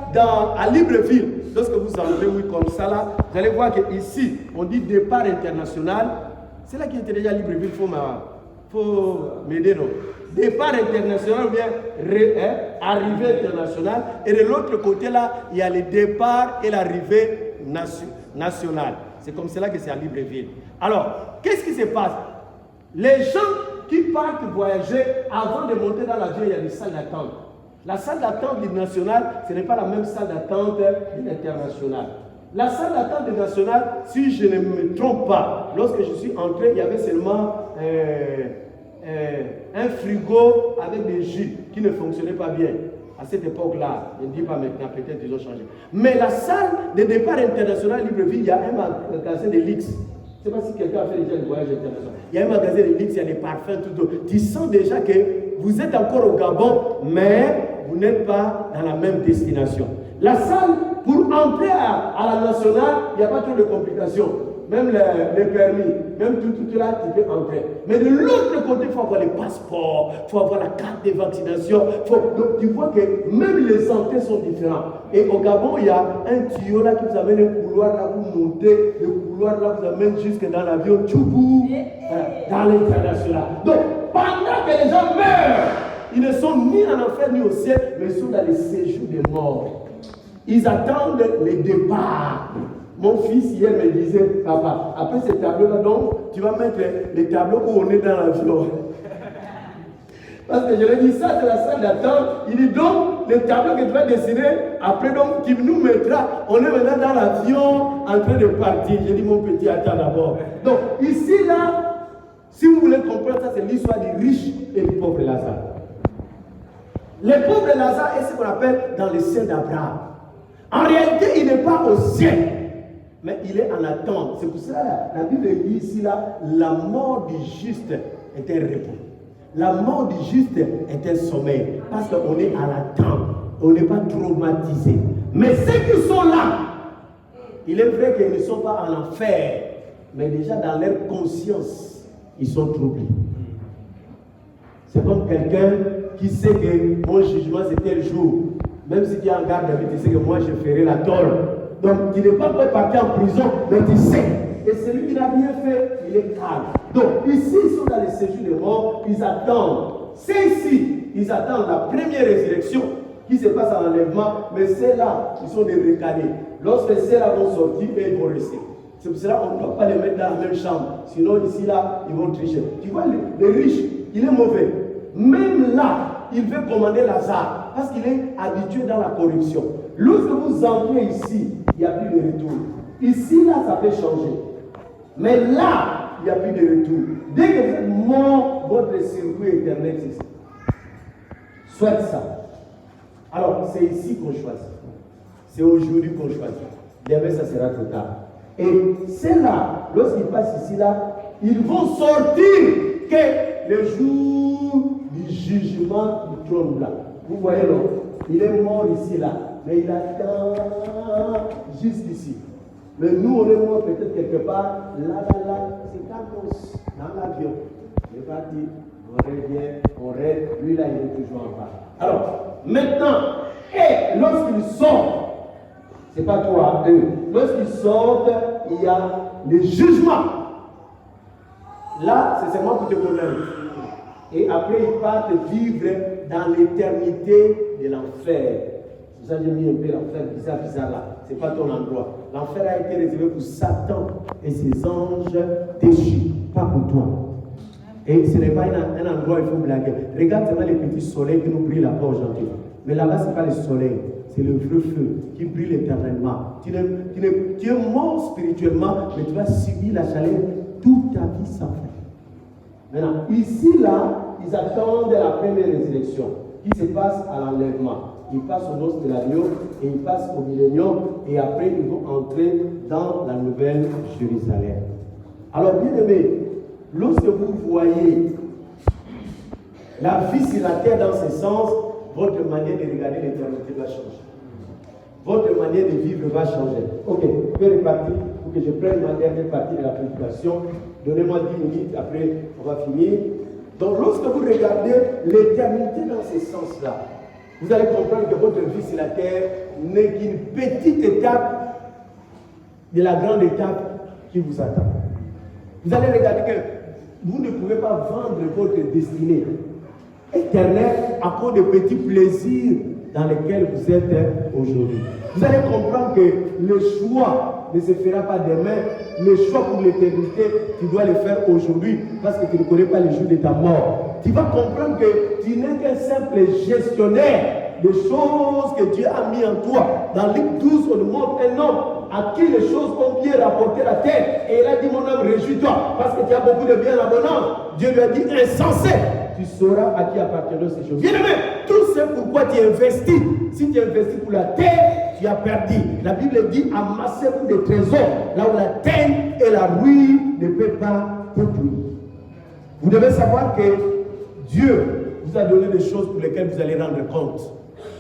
à Libreville, lorsque vous entrez, oui, comme ça, là, vous allez voir qu'ici, on dit départ international. C'est là qui était déjà à Libreville, il faut m'aider, non? Départ international ou bien arrivée internationale. Et de l'autre côté, là, il y a le départ et l'arrivée nationale. C'est comme cela que c'est à Libreville. Alors, qu'est-ce qui se passe? Les gens qui partent voyager, avant de monter dans l'avion, il y a des salles d'attente. La salle d'attente du national, ce n'est pas la même salle d'attente de l'international. La salle d'attente du national, si je ne me trompe pas, lorsque je suis entré, il y avait seulement un frigo avec des jus qui ne fonctionnaient pas bien. À cette époque-là, je ne dis pas maintenant, peut-être ils ont changé. Mais la salle de départ international Libreville, il y a un magasin de luxe. Je ne sais pas si quelqu'un a fait déjà un voyage international. Il y a un magasin de luxe, il y a des parfums, tout. Tu sens déjà que vous êtes encore au Gabon, mais vous n'êtes pas dans la même destination. La salle, pour entrer à la nationale, il n'y a pas trop de complications. même les permis, même tout là, tu peux entrer. Mais de l'autre côté, il faut avoir les passeports, il faut avoir la carte de vaccination. Donc tu vois que même les entrées sont différentes. Et au Gabon, il y a un tuyau là qui vous amène un couloir là, vous montez, le couloir là vous amène jusque dans l'avion, Tchoubou, dans l'international. Donc, pendant que les gens meurent, ils ne sont ni en enfer ni au ciel, mais ils sont dans les séjours des morts. Ils attendent le départ. Mon fils hier me disait, papa, après ces tableaux-là, donc, tu vas mettre les tableaux où on est dans l'avion. Parce que je lui ai dit, ça c'est la salle d'attente. Il dit donc, les tableaux que tu vas dessiner, après donc, tu nous mettras, on est maintenant dans l'avion en train de partir. J'ai dit, mon petit, attends d'abord. Donc, ici, là, si vous voulez comprendre ça, c'est l'histoire du riche et du pauvre Lazare. Le pauvre Lazare est ce qu'on appelle dans le ciel d'Abraham. En réalité, il n'est pas au ciel, mais il est en attente. C'est pour ça que la Bible dit ici, là, la mort du juste est un repos. La mort du juste est un sommeil, parce qu'on est à l'attente, on n'est pas traumatisé. Mais ceux qui sont là, il est vrai qu'ils ne sont pas en enfer, mais déjà dans leur conscience, ils sont troublés. C'est comme quelqu'un qui sait que mon jugement c'est tel jour. Même si tu es en garde à vue, tu sais que moi je ferai la tôle. Donc tu n'es pas prêt à partir en prison, mais tu sais. Et celui qui n'a rien fait, il est calme. Donc ici, ils sont dans les séjours des morts, ils attendent. C'est ici, ils attendent la première résurrection qui se passe à l'enlèvement, mais c'est là, ils sont des recalés. Lorsque ceux-là vont sortir, ils vont rester. C'est pour cela qu'on ne doit pas les mettre dans la même chambre. Sinon, ici, là, ils vont tricher. Tu vois, les riches, il est mauvais. Même là, il veut commander Lazare parce qu'il est habitué dans la corruption. Lorsque vous entrez ici, il n'y a plus de retour. Ici, là, ça peut changer. Mais là, il n'y a plus de retour. Dès que vous êtes mort, votre circuit éternel, c'est ça. Soit ça. Alors, c'est ici qu'on choisit. C'est aujourd'hui qu'on choisit. Demain, ça sera trop tard. Et c'est là, lorsqu'ils passent ici, là, ils vont sortir que le jour du jugement du trône là. Vous voyez là, il est mort ici là, mais il attend juste ici. Mais nous, on est mort peut-être quelque part, là, c'est Carlos, dans l'avion. Il est parti, on revient, on rêve, lui là, il est toujours en bas. Alors, maintenant, et lorsqu'ils sortent, c'est pas toi, eux. Lorsqu'ils sortent, il y a le jugement. Là, c'est seulement pour te connaître. Et après, ils partent vivre dans l'éternité de l'enfer. C'est pour ça que j'ai mis un peu l'enfer bizarre là. Ce n'est pas ton endroit. L'enfer a été réservé pour Satan et ses anges déchus, pas pour toi. Et ce n'est pas un endroit où il faut blaguer. Regarde seulement les petits soleils qui nous brillent là-bas aujourd'hui. Mais là-bas, ce n'est pas le soleil. C'est le vrai feu qui brille éternellement. Tu es mort spirituellement, mais tu vas subir la chaleur toute ta vie sans fin. Maintenant, ici, là, ils attendent la première résurrection qui se passe à l'enlèvement. Ils passent au noces de l'agneau et ils passent au millénium et après ils vont entrer dans la nouvelle Jérusalem. Alors, bien aimé, lorsque vous voyez la vie sur la terre dans ce sens, votre manière de regarder l'éternité va changer. Votre manière de vivre va changer. Ok, je peux repartir pour que je prenne ma dernière partie de la prédication. Donnez-moi 10 minutes, après on va finir. Donc lorsque vous regardez l'éternité dans ce sens-là, vous allez comprendre que votre vie sur la terre n'est qu'une petite étape de la grande étape qui vous attend. Vous allez regarder que vous ne pouvez pas vendre votre destinée éternelle à cause de petits plaisirs dans lesquels vous êtes aujourd'hui. Vous allez comprendre que le choix ne se fera pas demain. Le choix pour l'éternité, tu dois le faire aujourd'hui parce que tu ne connais pas le jour de ta mort. Tu vas comprendre que tu n'es qu'un simple gestionnaire des choses que Dieu a mis en toi. Dans Luc 12, on nous montre un homme à qui les choses ont bien rapporté la tête. Et il a dit, mon homme, réjouis-toi parce que tu as beaucoup de bien en abondance. Dieu lui a dit, insensé, tu sauras à qui appartiennent ces choses. Bien aimé, tout c'est pourquoi tu investis. Si tu investis pour la terre, tu as perdu. La Bible dit, amassez-vous des trésors, là où la terre et la ruine ne peuvent pas détruire. Vous devez savoir que Dieu vous a donné des choses pour lesquelles vous allez rendre compte.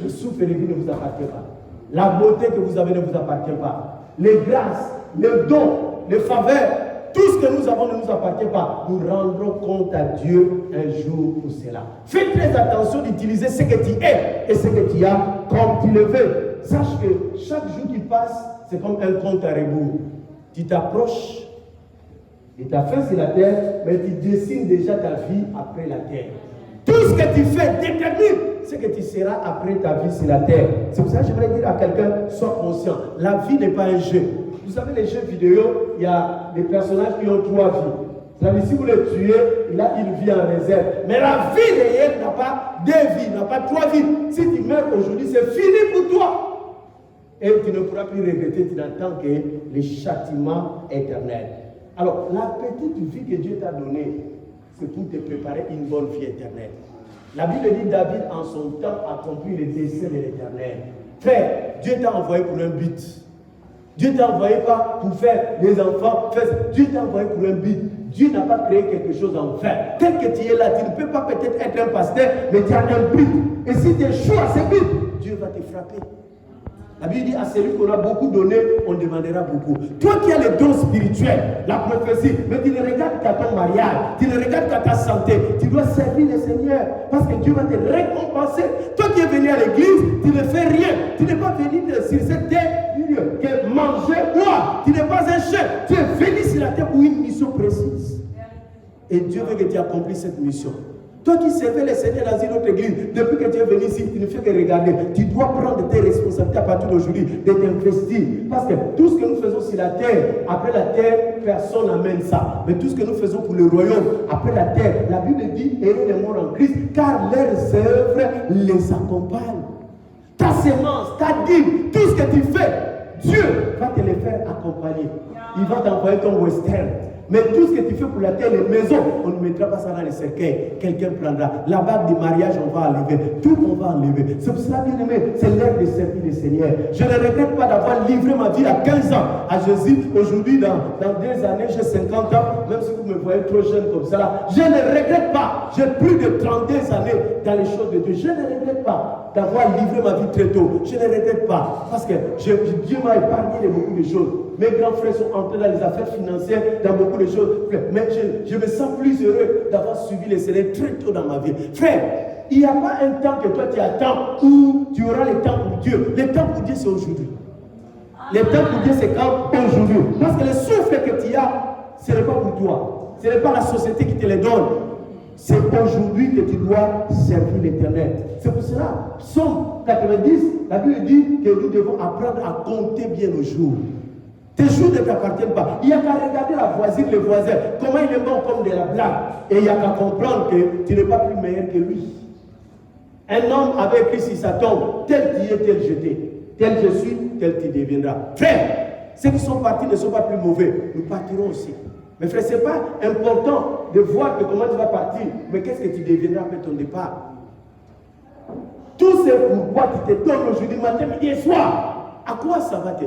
Le souffle de vie ne vous appartient pas. La beauté que vous avez ne vous appartient pas. Les grâces, les dons les faveurs, tout ce que nous avons ne nous appartient pas. Nous rendrons compte à Dieu un jour pour cela. Fais très attention d'utiliser ce que tu es et ce que tu as comme tu le veux. Sache que chaque jour qui passe, c'est comme un compte à rebours. Tu t'approches de ta fin sur la terre, mais tu dessines déjà ta vie après la terre. Tout ce que tu fais détermine ce que tu seras après ta vie sur la terre. C'est pour ça que je voulais dire à quelqu'un, sois conscient. La vie n'est pas un jeu. Vous savez, les jeux vidéo, il y a des personnages qui ont 3 vies. C'est-à-dire, si vous le tuez, il a une vie en réserve. Mais la vie réelle n'a pas 2 vies, n'a pas 3 vies. Si tu meurs aujourd'hui, c'est fini pour toi. Et tu ne pourras plus regretter, tu n'attends que les châtiments éternels. Alors, la petite vie que Dieu t'a donnée, c'est pour te préparer une bonne vie éternelle. La Bible dit David, en son temps, accomplit les desseins de l'éternel. Frère, Dieu t'a envoyé pour un but. Dieu t'a envoyé pas pour faire les enfants. Dieu t'a envoyé pour un but. Dieu n'a pas créé quelque chose en vain. Tel que tu es là, tu ne peux pas peut-être être un pasteur, mais tu as un but. Et si tu échoues à ce but, Dieu va te frapper. La Bible dit à celui qu'on a beaucoup donné, on demandera beaucoup. Toi qui as les dons spirituels, la prophétie, mais tu ne regardes qu'à ton mariage, tu ne regardes qu'à ta santé, tu dois servir le Seigneur parce que Dieu va te récompenser. Toi qui es venu à l'église, tu ne fais rien. Tu n'es pas venu sur cette terre que manger, quoi. Tu n'es pas un chef. Tu es venu sur la terre pour une mission précise. Et Dieu veut que tu accomplisses cette mission. Toi qui servais le Seigneur dans une autre église, depuis que tu es venu ici, tu ne fais que regarder. Tu dois prendre tes responsabilités à partir d'aujourd'hui, de t'investir. Parce que tout ce que nous faisons sur la terre, après la terre, personne n'amène ça. Mais tout ce que nous faisons pour le royaume, après la terre, la Bible dit, héros des morts en Christ, car leurs œuvres les accompagnent. Ta sémence, ta dîme, tout ce que tu fais, Dieu va te les faire accompagner. Il va t'envoyer ton western. Mais tout ce que tu fais pour la terre, les maisons, on ne mettra pas ça dans les cercueils. Quelqu'un prendra. La bague du mariage, on va enlever. Tout, on va enlever. C'est pour cela, bien aimé, c'est l'heure de servir le Seigneur. Je ne regrette pas d'avoir livré ma vie à 15 ans à Jésus. Aujourd'hui, dans 2 années, j'ai 50 ans. Même si vous me voyez trop jeune comme ça, là, je ne regrette pas. J'ai plus de 32 années dans les choses de Dieu. Je ne regrette pas d'avoir livré ma vie très tôt. Je ne regrette pas. Parce que Dieu m'a épargné de beaucoup de choses. Mes grands frères sont entrés dans les affaires financières, dans beaucoup de choses. Mais je me sens plus heureux d'avoir suivi le Seigneur très tôt dans ma vie. Frère, il n'y a pas un temps que toi tu attends où tu auras le temps pour Dieu. Le temps pour Dieu, c'est aujourd'hui. Le temps pour Dieu, c'est quand aujourd'hui. Parce que le souffle que tu as, ce n'est pas pour toi. Ce n'est pas la société qui te le donne. C'est aujourd'hui que tu dois servir l'Éternel. C'est pour cela, Psaume 90, la Bible dit que nous devons apprendre à compter bien nos jours. Tes jours ne t'appartiennent pas. Il n'y a qu'à regarder la voisine, le voisin, comment il est mort comme de la blague. Et il n'y a qu'à comprendre que tu n'es pas plus meilleur que lui. Un homme avait écrit sur sa tombe, tel tu es, tel j'étais. Tel je suis, tel tu deviendras. Frère, ceux qui sont partis ne sont pas plus mauvais. Nous partirons aussi. Mais frère, ce n'est pas important de voir que comment tu vas partir. Mais qu'est-ce que tu deviendras après ton départ? Tout ce pourquoi tu te donnes aujourd'hui, matin, midi et soir. À quoi ça va te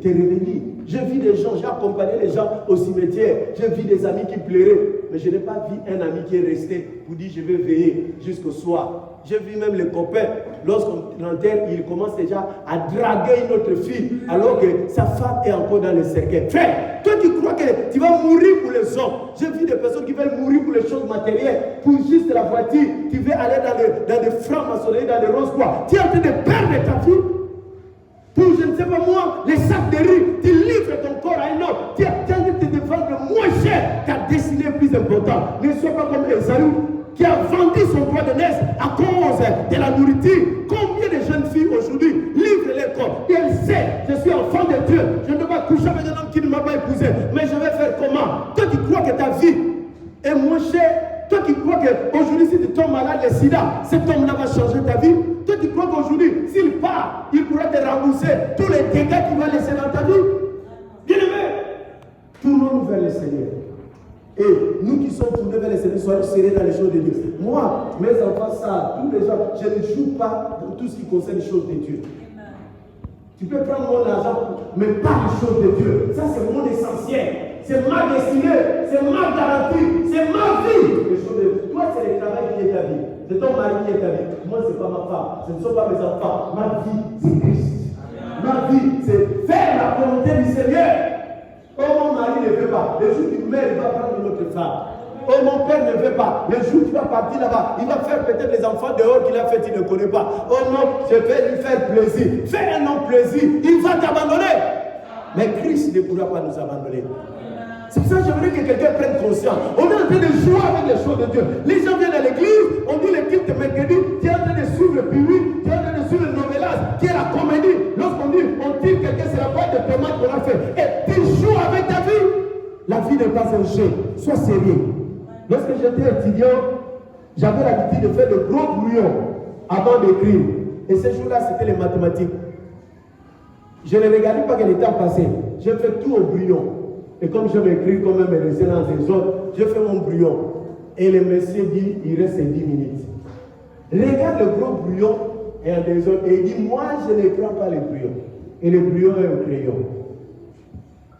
réveiller? Je vis des gens, j'ai accompagné les gens au cimetière. J'ai vu des amis qui pleuraient. Mais je n'ai pas vu un ami qui est resté pour dire je vais veiller jusqu'au soir. J'ai vu même les copains, lorsqu'on l'enterre, il commence déjà à draguer une autre fille, alors que sa femme est encore dans le cercueil. Frère, toi tu crois que tu vas mourir pour les hommes. J'ai vu des personnes qui veulent mourir pour les choses matérielles, pour juste la voiture. Tu veux aller dans des francs-maçonneries, dans des roses quoi. Tu es en train de perdre ta vie. Pour, je ne sais pas moi, les sacs de riz, tu livres ton corps à un autre. Tu es en train de te vendre moins cher. Ta destinée est plus importante. Ne sois pas comme Esaü qui a vendu son droit de naissance à cause de la nourriture. Combien de jeunes filles aujourd'hui livrent leur corps? Et elle sait, je suis enfant de Dieu. Je ne dois pas coucher avec un homme qui ne m'a pas épousé. Mais je vais faire comment? Toi qui crois que ta vie est moins chère. Toi qui crois qu'aujourd'hui, si tu tombes malade, le sida, cet homme-là va changer ta vie. Toi qui crois qu'aujourd'hui, s'il part, il pourra te rembourser tous les dégâts qu'il va laisser dans ta vie. Bien-aimé, tournons-nous vers le Seigneur. Et nous qui sommes tournés vers le Seigneur, soyons sérieux dans les choses de Dieu. Moi, mes enfants savent, tous les gens, je ne joue pas dans tout ce qui concerne les choses de Dieu. Tu peux prendre mon argent, mais pas les choses de Dieu. Ça, c'est mon essentiel. C'est ma destinée, c'est ma garantie, c'est ma vie. Les choses de Dieu. Toi, c'est le travail qui est ta vie. C'est ton mari qui est ta vie. Moi, ce n'est pas ma femme. Ce ne sont pas mes enfants. Ma vie, c'est Christ. Ma vie, c'est faire la volonté du Seigneur. Oh, mon mari ne veut pas. Le jour du mère, il va prendre notre femme. Oh, mon père ne veut pas. Le jour où tu vas partir là-bas, il va faire peut-être les enfants dehors qu'il a fait, il ne connaît pas. Oh non, je vais lui faire plaisir. Fais un homme plaisir, il va t'abandonner. Mais Christ ne pourra pas nous abandonner. C'est pour ça que j'aimerais que quelqu'un prenne conscience. On est en train de jouer avec les choses de Dieu. Les gens viennent à l'église, on dit le culte mercredi, tu es en train de suivre le public, tu es en train de suivre le novelas, qui est la comédie. Lorsqu'on dit, on tire quelqu'un, c'est la boîte de tomate qu'on a fait. Et tu joues avec ta vie. La vie n'est pas un jeu. Sois sérieux. Lorsque j'étais étudiant, j'avais l'habitude de faire de gros brouillons avant d'écrire. Et ce jour-là, c'était les mathématiques. Je ne regardais pas que le temps passait. J'ai fait tout au brouillon. Et comme je m'écris comme mes excellents des autres, je fais mon brouillon. Et le monsieur dit, il reste 10 minutes. Regarde le gros brouillon et un des autres. Et il dit, moi, je ne prends pas le brouillon. Et le brouillon est au crayon.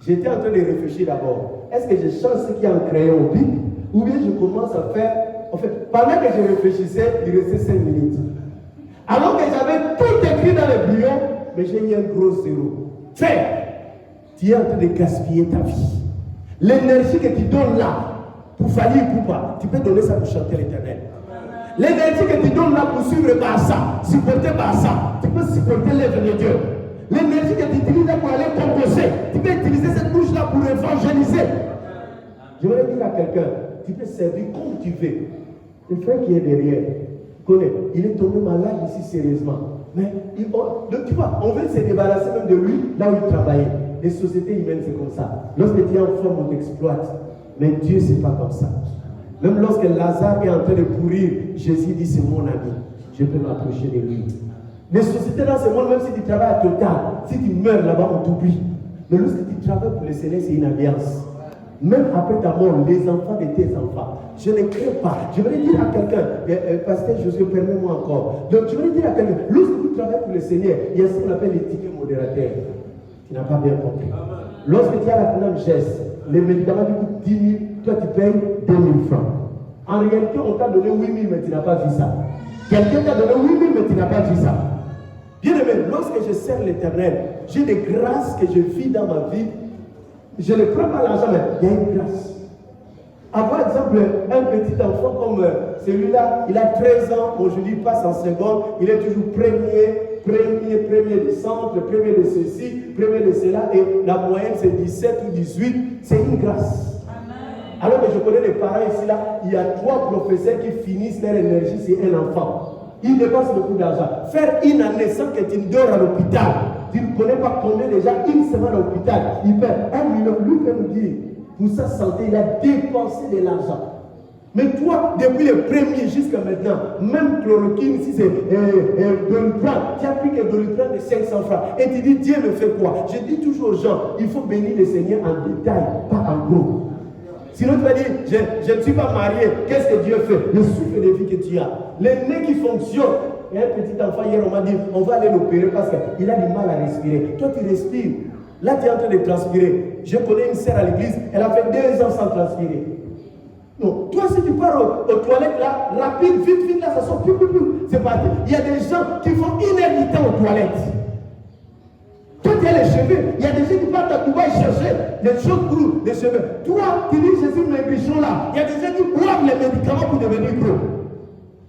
J'étais en train de réfléchir d'abord. Est-ce que je change ce qui est en crayon au bic? Ou bien je commence à faire... En fait, pendant que je réfléchissais, il restait 5 minutes. Alors que j'avais tout écrit dans le brouillon, mais j'ai mis un gros zéro. Fais! Tu es en train de gaspiller ta vie. L'énergie que tu donnes là, pour faillir ou pas, tu peux donner ça pour chanter l'Éternel. L'énergie que tu donnes là pour suivre Barça, supporter Barça, tu peux supporter l'œuvre de Dieu. L'énergie que tu utilises là pour aller composer, tu peux utiliser cette bouche-là pour évangéliser. Je voudrais dire à quelqu'un, tu peux servir comme tu veux. Le frère qui est derrière, connaît, il est tombé malade ici sérieusement. Mais tu vois, on veut se débarrasser même de lui là où il travaillait. Les sociétés humaines, c'est comme ça. Lorsque tu es en forme, on t'exploite. Mais Dieu, c'est pas comme ça. Même lorsque Lazare est en train de pourrir, Jésus dit, c'est mon ami. Je peux m'approcher de lui. Les sociétés dans ce monde, même si tu travailles à Total, si tu meurs là-bas, on t'oublie. Mais lorsque tu travailles pour le Seigneur, c'est une alliance. Même après ta mort, les enfants de tes enfants, je ne crains pas. Je voudrais dire à quelqu'un, pasteur Josué, permets-moi encore. Donc je voudrais dire à quelqu'un, lorsque vous travaillez pour le Seigneur, il y a ce qu'on appelle les tickets modérateurs. Tu n'as pas bien compris. Lorsque tu as la finale geste, les médicaments qui coûtent 10 000, toi tu payes 2 000 francs. En réalité, on t'a donné 8 000, mais tu n'as pas vu ça. Quelqu'un t'a donné 8 000, mais tu n'as pas vu ça. Bien aimé, lorsque je sers l'Éternel, j'ai des grâces que je vis dans ma vie. Je ne prends pas l'argent, mais il y a une grâce. Avoir, exemple, un petit enfant comme celui-là, il a 13 ans, aujourd'hui il passe en seconde, il est toujours premier de centre, premier de ceci, premier de cela, et la moyenne c'est 17 ou 18, c'est une grâce. Alors que je connais des parents ici, là, il y a 3 professeurs qui finissent leur énergie, c'est un enfant. Ils dépensent beaucoup d'argent. Faire une année sans que tu ne dors à l'hôpital, tu ne connais pas combien déjà, une semaine à l'hôpital, il perd 1 million, lui peut nous dire, pour sa santé, il a dépensé de l'argent. Mais toi, depuis le premier jusqu'à maintenant, même chloroquine, si c'est Doliprane, tu as pris que Doliprane de 500 francs. Et tu dis, Dieu me fait quoi? Je dis toujours aux gens, il faut bénir le Seigneur en détail, pas en gros. Sinon tu vas dire, je ne suis pas marié, qu'est-ce que Dieu fait? Le souffle de vie que tu as, les nez qui fonctionnent. Et un petit enfant hier, on m'a dit, on va aller l'opérer parce qu'il a du mal à respirer. Toi, tu respires. Là, tu es en train de transpirer. Je connais une sœur à l'église, elle a fait 2 ans sans transpirer. Non, toi, si tu pars aux toilettes là, rapide, vite, là, ça sort plus. C'est parti. Il y a des gens qui font 1 heure du temps aux toilettes. Toi, tu as les cheveux. Il y a des gens qui partent à Dubaï chercher des choses gros, des cheveux. Toi, tu dis, je suis maigrichon là. Il y a des gens qui boivent les médicaments pour devenir gros.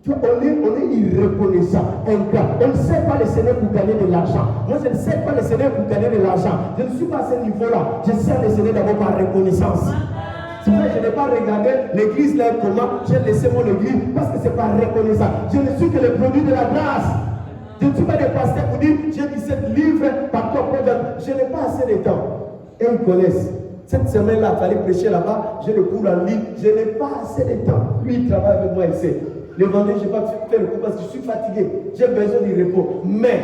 On est irreconnaissant, ingrat. On ne sert pas le Seigneur pour gagner de l'argent. Moi, je ne sers pas le Seigneur pour gagner de l'argent. Je ne suis pas à ce niveau-là. Je sers le Seigneur d'abord par reconnaissance. C'est vrai, je n'ai pas regardé l'église là comment j'ai laissé mon église parce que c'est par reconnaissance. Je ne suis que le produit de la grâce. Je ne suis pas des pasteurs pour dire j'ai 17 livres par toi. Je n'ai pas assez de temps. Et ils connaissent. Cette semaine-là, il fallait prêcher là-bas. J'ai le cours en ligne. Je n'ai pas assez de temps. Lui, il travaille avec moi ici. Le vendredi, je n'ai pas fait le cours parce que je suis fatigué. J'ai besoin du repos. Mais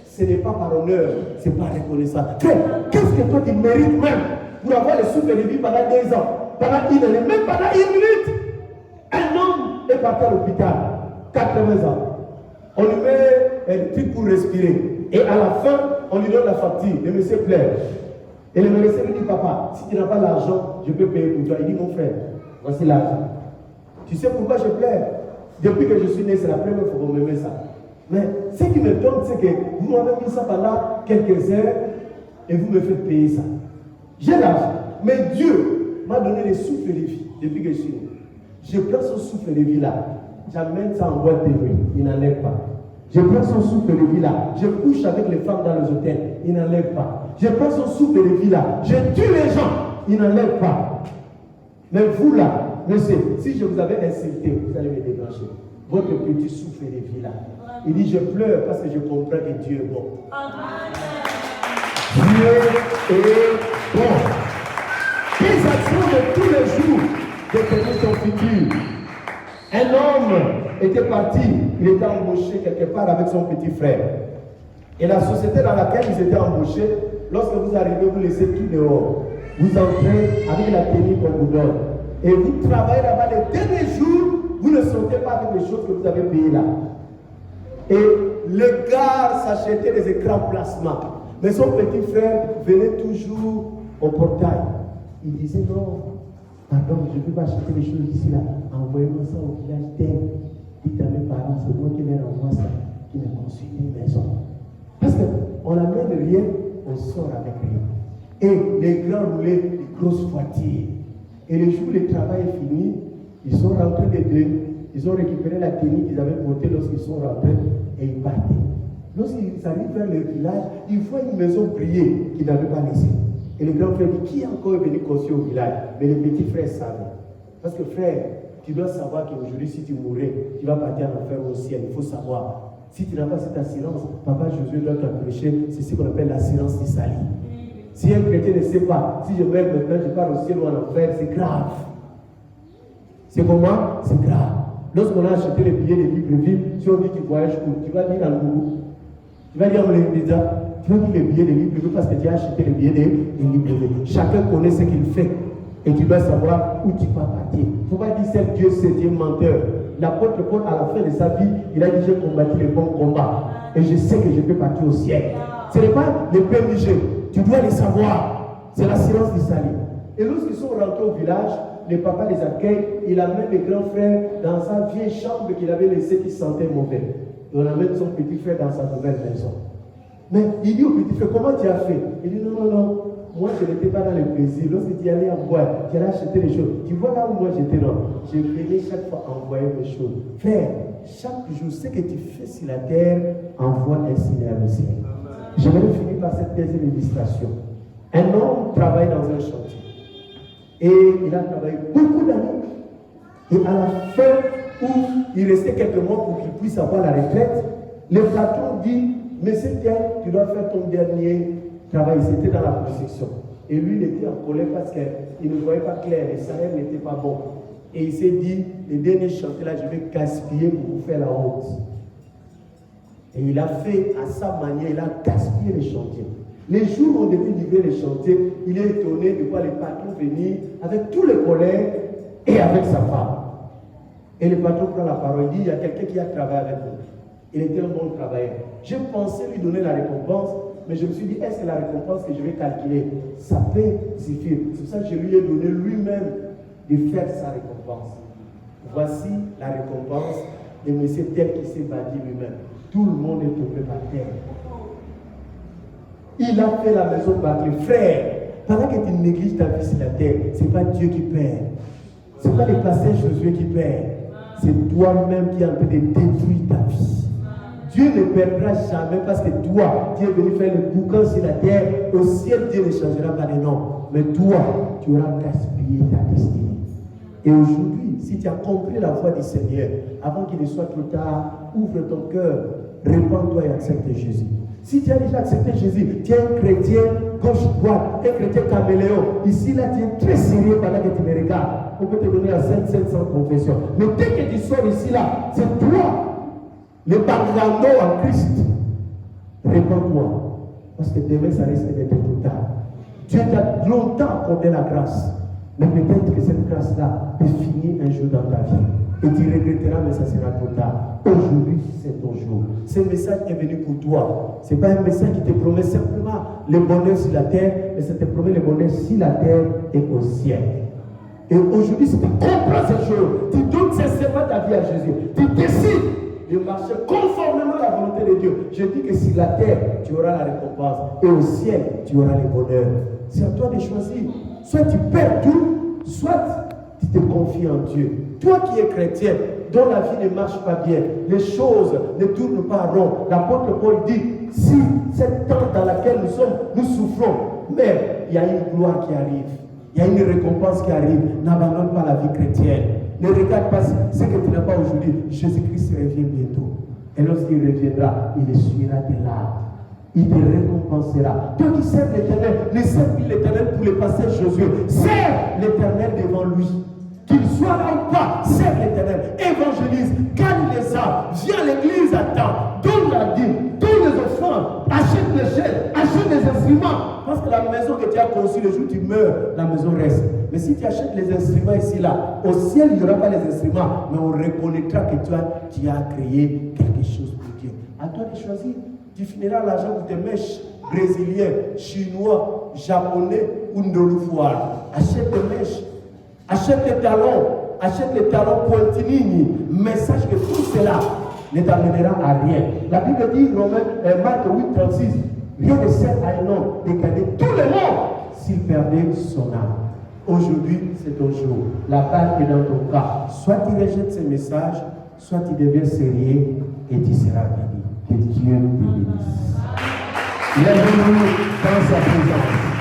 ce n'est pas par honneur, c'est par reconnaissance. Qu'est-ce que toi tu mérites même pour avoir le souffle de vie pendant 2 ans, pendant 1 année, même pendant 1 minute? Un homme est parti à l'hôpital, 80 ans. On lui met un truc pour respirer. Et à la fin, on lui donne la facture. Le monsieur pleure. Et le médecin lui dit, papa, si tu n'as pas l'argent, je peux payer pour toi. Il dit, mon frère, voici l'argent. Tu sais pourquoi je pleure? Depuis que je suis né, c'est la première fois qu'on me met ça. Mais ce qui me donne, c'est que vous m'avez mis ça pendant quelques heures et vous me faites payer ça. J'ai l'argent. Mais Dieu m'a donné les souffles de vie depuis que je suis né. Je prends son souffle de vie là, j'amène ça en boîte de nuit, il n'enlève pas. Je prends son souffle de vie là, je couche avec les femmes dans les hôtels, il n'enlève pas. Je prends son souffle de vie là, je tue les gens, il n'enlève pas. Mais vous là, monsieur, si je vous avais insulté, vous allez me débrancher. Votre petit souffle de vie là. Il dit, je pleure parce que je comprends que Dieu est bon. Dieu est bon. Les actions de tous les jours déterminent son futur. Un homme était parti, il était embauché quelque part avec son petit frère. Et la société dans laquelle ils étaient embauchés, lorsque vous arrivez, vous laissez tout dehors. Vous entrez avec la tenue qu'on vous donne. Et vous travaillez là-bas les derniers jours, vous ne sortez pas avec les choses que vous avez payées là. Et le gars s'achetait des écrans plasma. Mais son petit frère venait toujours au portail. Il disait non, pardon, je ne peux pas acheter les choses ici là. Envoyez-moi ça au village tel. Dites à mes parents, c'est moi qui leur envoie ça, qui me construit une maison. Parce qu'on n'amène rien, on sort avec rien. Et les grands roulaient des grosses voitures. Et le jour où le travail est fini, ils sont rentrés les deux, ils ont récupéré la tenue qu'ils avaient portée lorsqu'ils sont rentrés et ils partaient. Lorsqu'ils arrivent vers le village, ils voient une maison briller qu'ils n'avaient pas laissée. Et le grand frère dit, qui encore est venu construire au village? Mais le petit frère savait. Parce que frère, tu dois savoir qu'aujourd'hui, si tu mourais, tu vas partir en enfer au ciel. Il faut savoir. Si tu n'as pas cette assurance, Papa Jésus doit t'approcher. C'est ce qu'on appelle l'assurance du salut. Si un chrétien ne sait pas, si je meurs maintenant, je pars au ciel ou en enfer, c'est grave. C'est comment? C'est grave. Lorsqu'on a acheté les billets de Libreville, si on dit que tu voyages où, tu vas dire dans le Gougou. Tu vas dire les médias, tu vas dire les billets de Libreville parce que tu as acheté les billets de Libreville. Chacun connaît ce qu'il fait. Et tu dois savoir où tu vas partir. Il ne faut pas dire c'est Dieu, c'est Dieu menteur. L'apôtre Paul, à la fin de sa vie, il a dit j'ai combattu le bon combat. Et je sais que je peux partir au ciel. Ce n'est pas le Père Michel. Tu dois le savoir. C'est l'assurance du salut. Et lorsqu'ils sont rentrés au village, le papa les accueille. Il amène le grand frère dans sa vieille chambre qu'il avait laissée qui sentait mauvais. Et on amène son petit frère dans sa nouvelle maison. Mais il dit au petit frère, comment tu as fait? Il dit non. Moi, je n'étais pas dans le plaisir. Lorsque tu allais en boîte, tu allais acheter les choses. Tu vois là où moi j'étais, non? Je venais chaque fois envoyer mes choses. Frère, chaque jour, ce que tu fais sur la terre, envoie un signe au ciel. Je vais finir par cette deuxième illustration. Un homme travaille dans un chantier. Et il a travaillé beaucoup d'années. Et à la fin, où il restait quelques mois pour qu'il puisse avoir la retraite, le patron dit, mais c'est bien, tu dois faire ton dernier travail. C'était dans la construction. Et lui, il était en colère parce qu'il ne voyait pas clair, le salaire n'était pas bon. Et il s'est dit, le dernier chantier là, je vais gaspiller pour vous faire la honte. Et il a fait à sa manière, il a gaspillé les chantiers. Les jours où on devait livrer les chantiers, il est étonné de voir les patrons venir avec tous les collègues et avec sa femme. Et le patron prend la parole, il dit, il y a quelqu'un qui a travaillé avec nous. Il était un bon travailleur. J'ai pensé lui donner la récompense, mais je me suis dit, est-ce que la récompense que je vais calculer, ça peut suffire? C'est pour ça que je lui ai donné lui-même de faire sa récompense. Voici la récompense de monsieur tel qui s'est bâti lui-même. Tout le monde est tombé par terre. Il a fait la maison bâclée. Frère, pendant que tu négliges ta vie sur la terre, ce n'est pas Dieu qui perd. Ce n'est pas le pasteur Josué qui perd. C'est toi-même qui es en train de détruire ta vie. Dieu ne perdra jamais parce que toi, tu es venu faire le boucan sur la terre. Au ciel, Dieu ne changera pas de nom. Mais toi, tu auras gaspillé ta destinée. Et aujourd'hui, si tu as compris la voix du Seigneur, avant qu'il ne soit trop tard, ouvre ton cœur, répands-toi et accepte Jésus. Si tu as déjà accepté Jésus, tu es un chrétien gauche-droite, un chrétien caméléon. Ici, là, tu es très sérieux pendant que tu me regardes. On peut te donner à 700 confessions. Mais dès que tu sors ici, là, c'est toi, le bangando en Christ. Répands-toi. Parce que demain, ça risque d'être trop tard. Dieu t'a longtemps accordé la grâce. Mais peut-être que cette grâce-là peut finir un jour dans ta vie. Et tu regretteras, mais ça sera trop tard. Aujourd'hui, c'est ton jour. Ce message est venu pour toi. Ce n'est pas un message qui te promet simplement le bonheur sur la terre, mais ça te promet le bonheur sur la terre et au ciel. Et aujourd'hui, si tu comprends ces choses, tu donnes sincèrement ta vie à Jésus, tu décides de marcher conformément à la volonté de Dieu. Je dis que sur la terre, tu auras la récompense. Et au ciel, tu auras le bonheur. C'est à toi de choisir. soit tu perds tout, soit tu te confies en Dieu. Toi qui es chrétien, dont la vie ne marche pas bien, les choses ne tournent pas rond. L'apôtre Paul dit, si cette temps dans laquelle nous sommes, nous souffrons, mais il y a une gloire qui arrive, il y a une récompense qui arrive. N'abandonne pas la vie chrétienne. Ne regarde pas ce que tu n'as pas aujourd'hui. Jésus-Christ revient bientôt. Et lorsqu'il reviendra, il essuiera tes larmes. Il te récompensera. Toi qui sers l'Éternel, ne sers plus l'Éternel pour les passer Josué. Sers l'Éternel devant lui. Qu'il soit là ou pas, sers l'Éternel. Évangélise, gagne les âmes. Viens à l'église à temps. Donne la dîme, donne les offrandes. Achète les chaînes, achète les instruments. Parce que la maison que tu as conçue, le jour où tu meurs, la maison reste. Mais si tu achètes les instruments ici, là, au ciel, il n'y aura pas les instruments. Mais on reconnaîtra que tu as créé quelque chose pour Dieu. À toi de choisir. Tu finiras l'argent pour tes mèches brésiliens, chinois, japonais ou ndolufois. Achète des mèches, achète les talons pointinini. Mais sache que tout cela ne t'amènera à rien. La Bible dit, Marc 8,36, rien ne sert à un homme de gagner tout le monde s'il perdait son âme. Aujourd'hui, c'est ton jour. La balle est dans ton cas. Soit tu rejettes ces messages, soit tu deviens sérieux et tu seras béni. Que Dieu te bénisse. Lève-nous dans sa présence.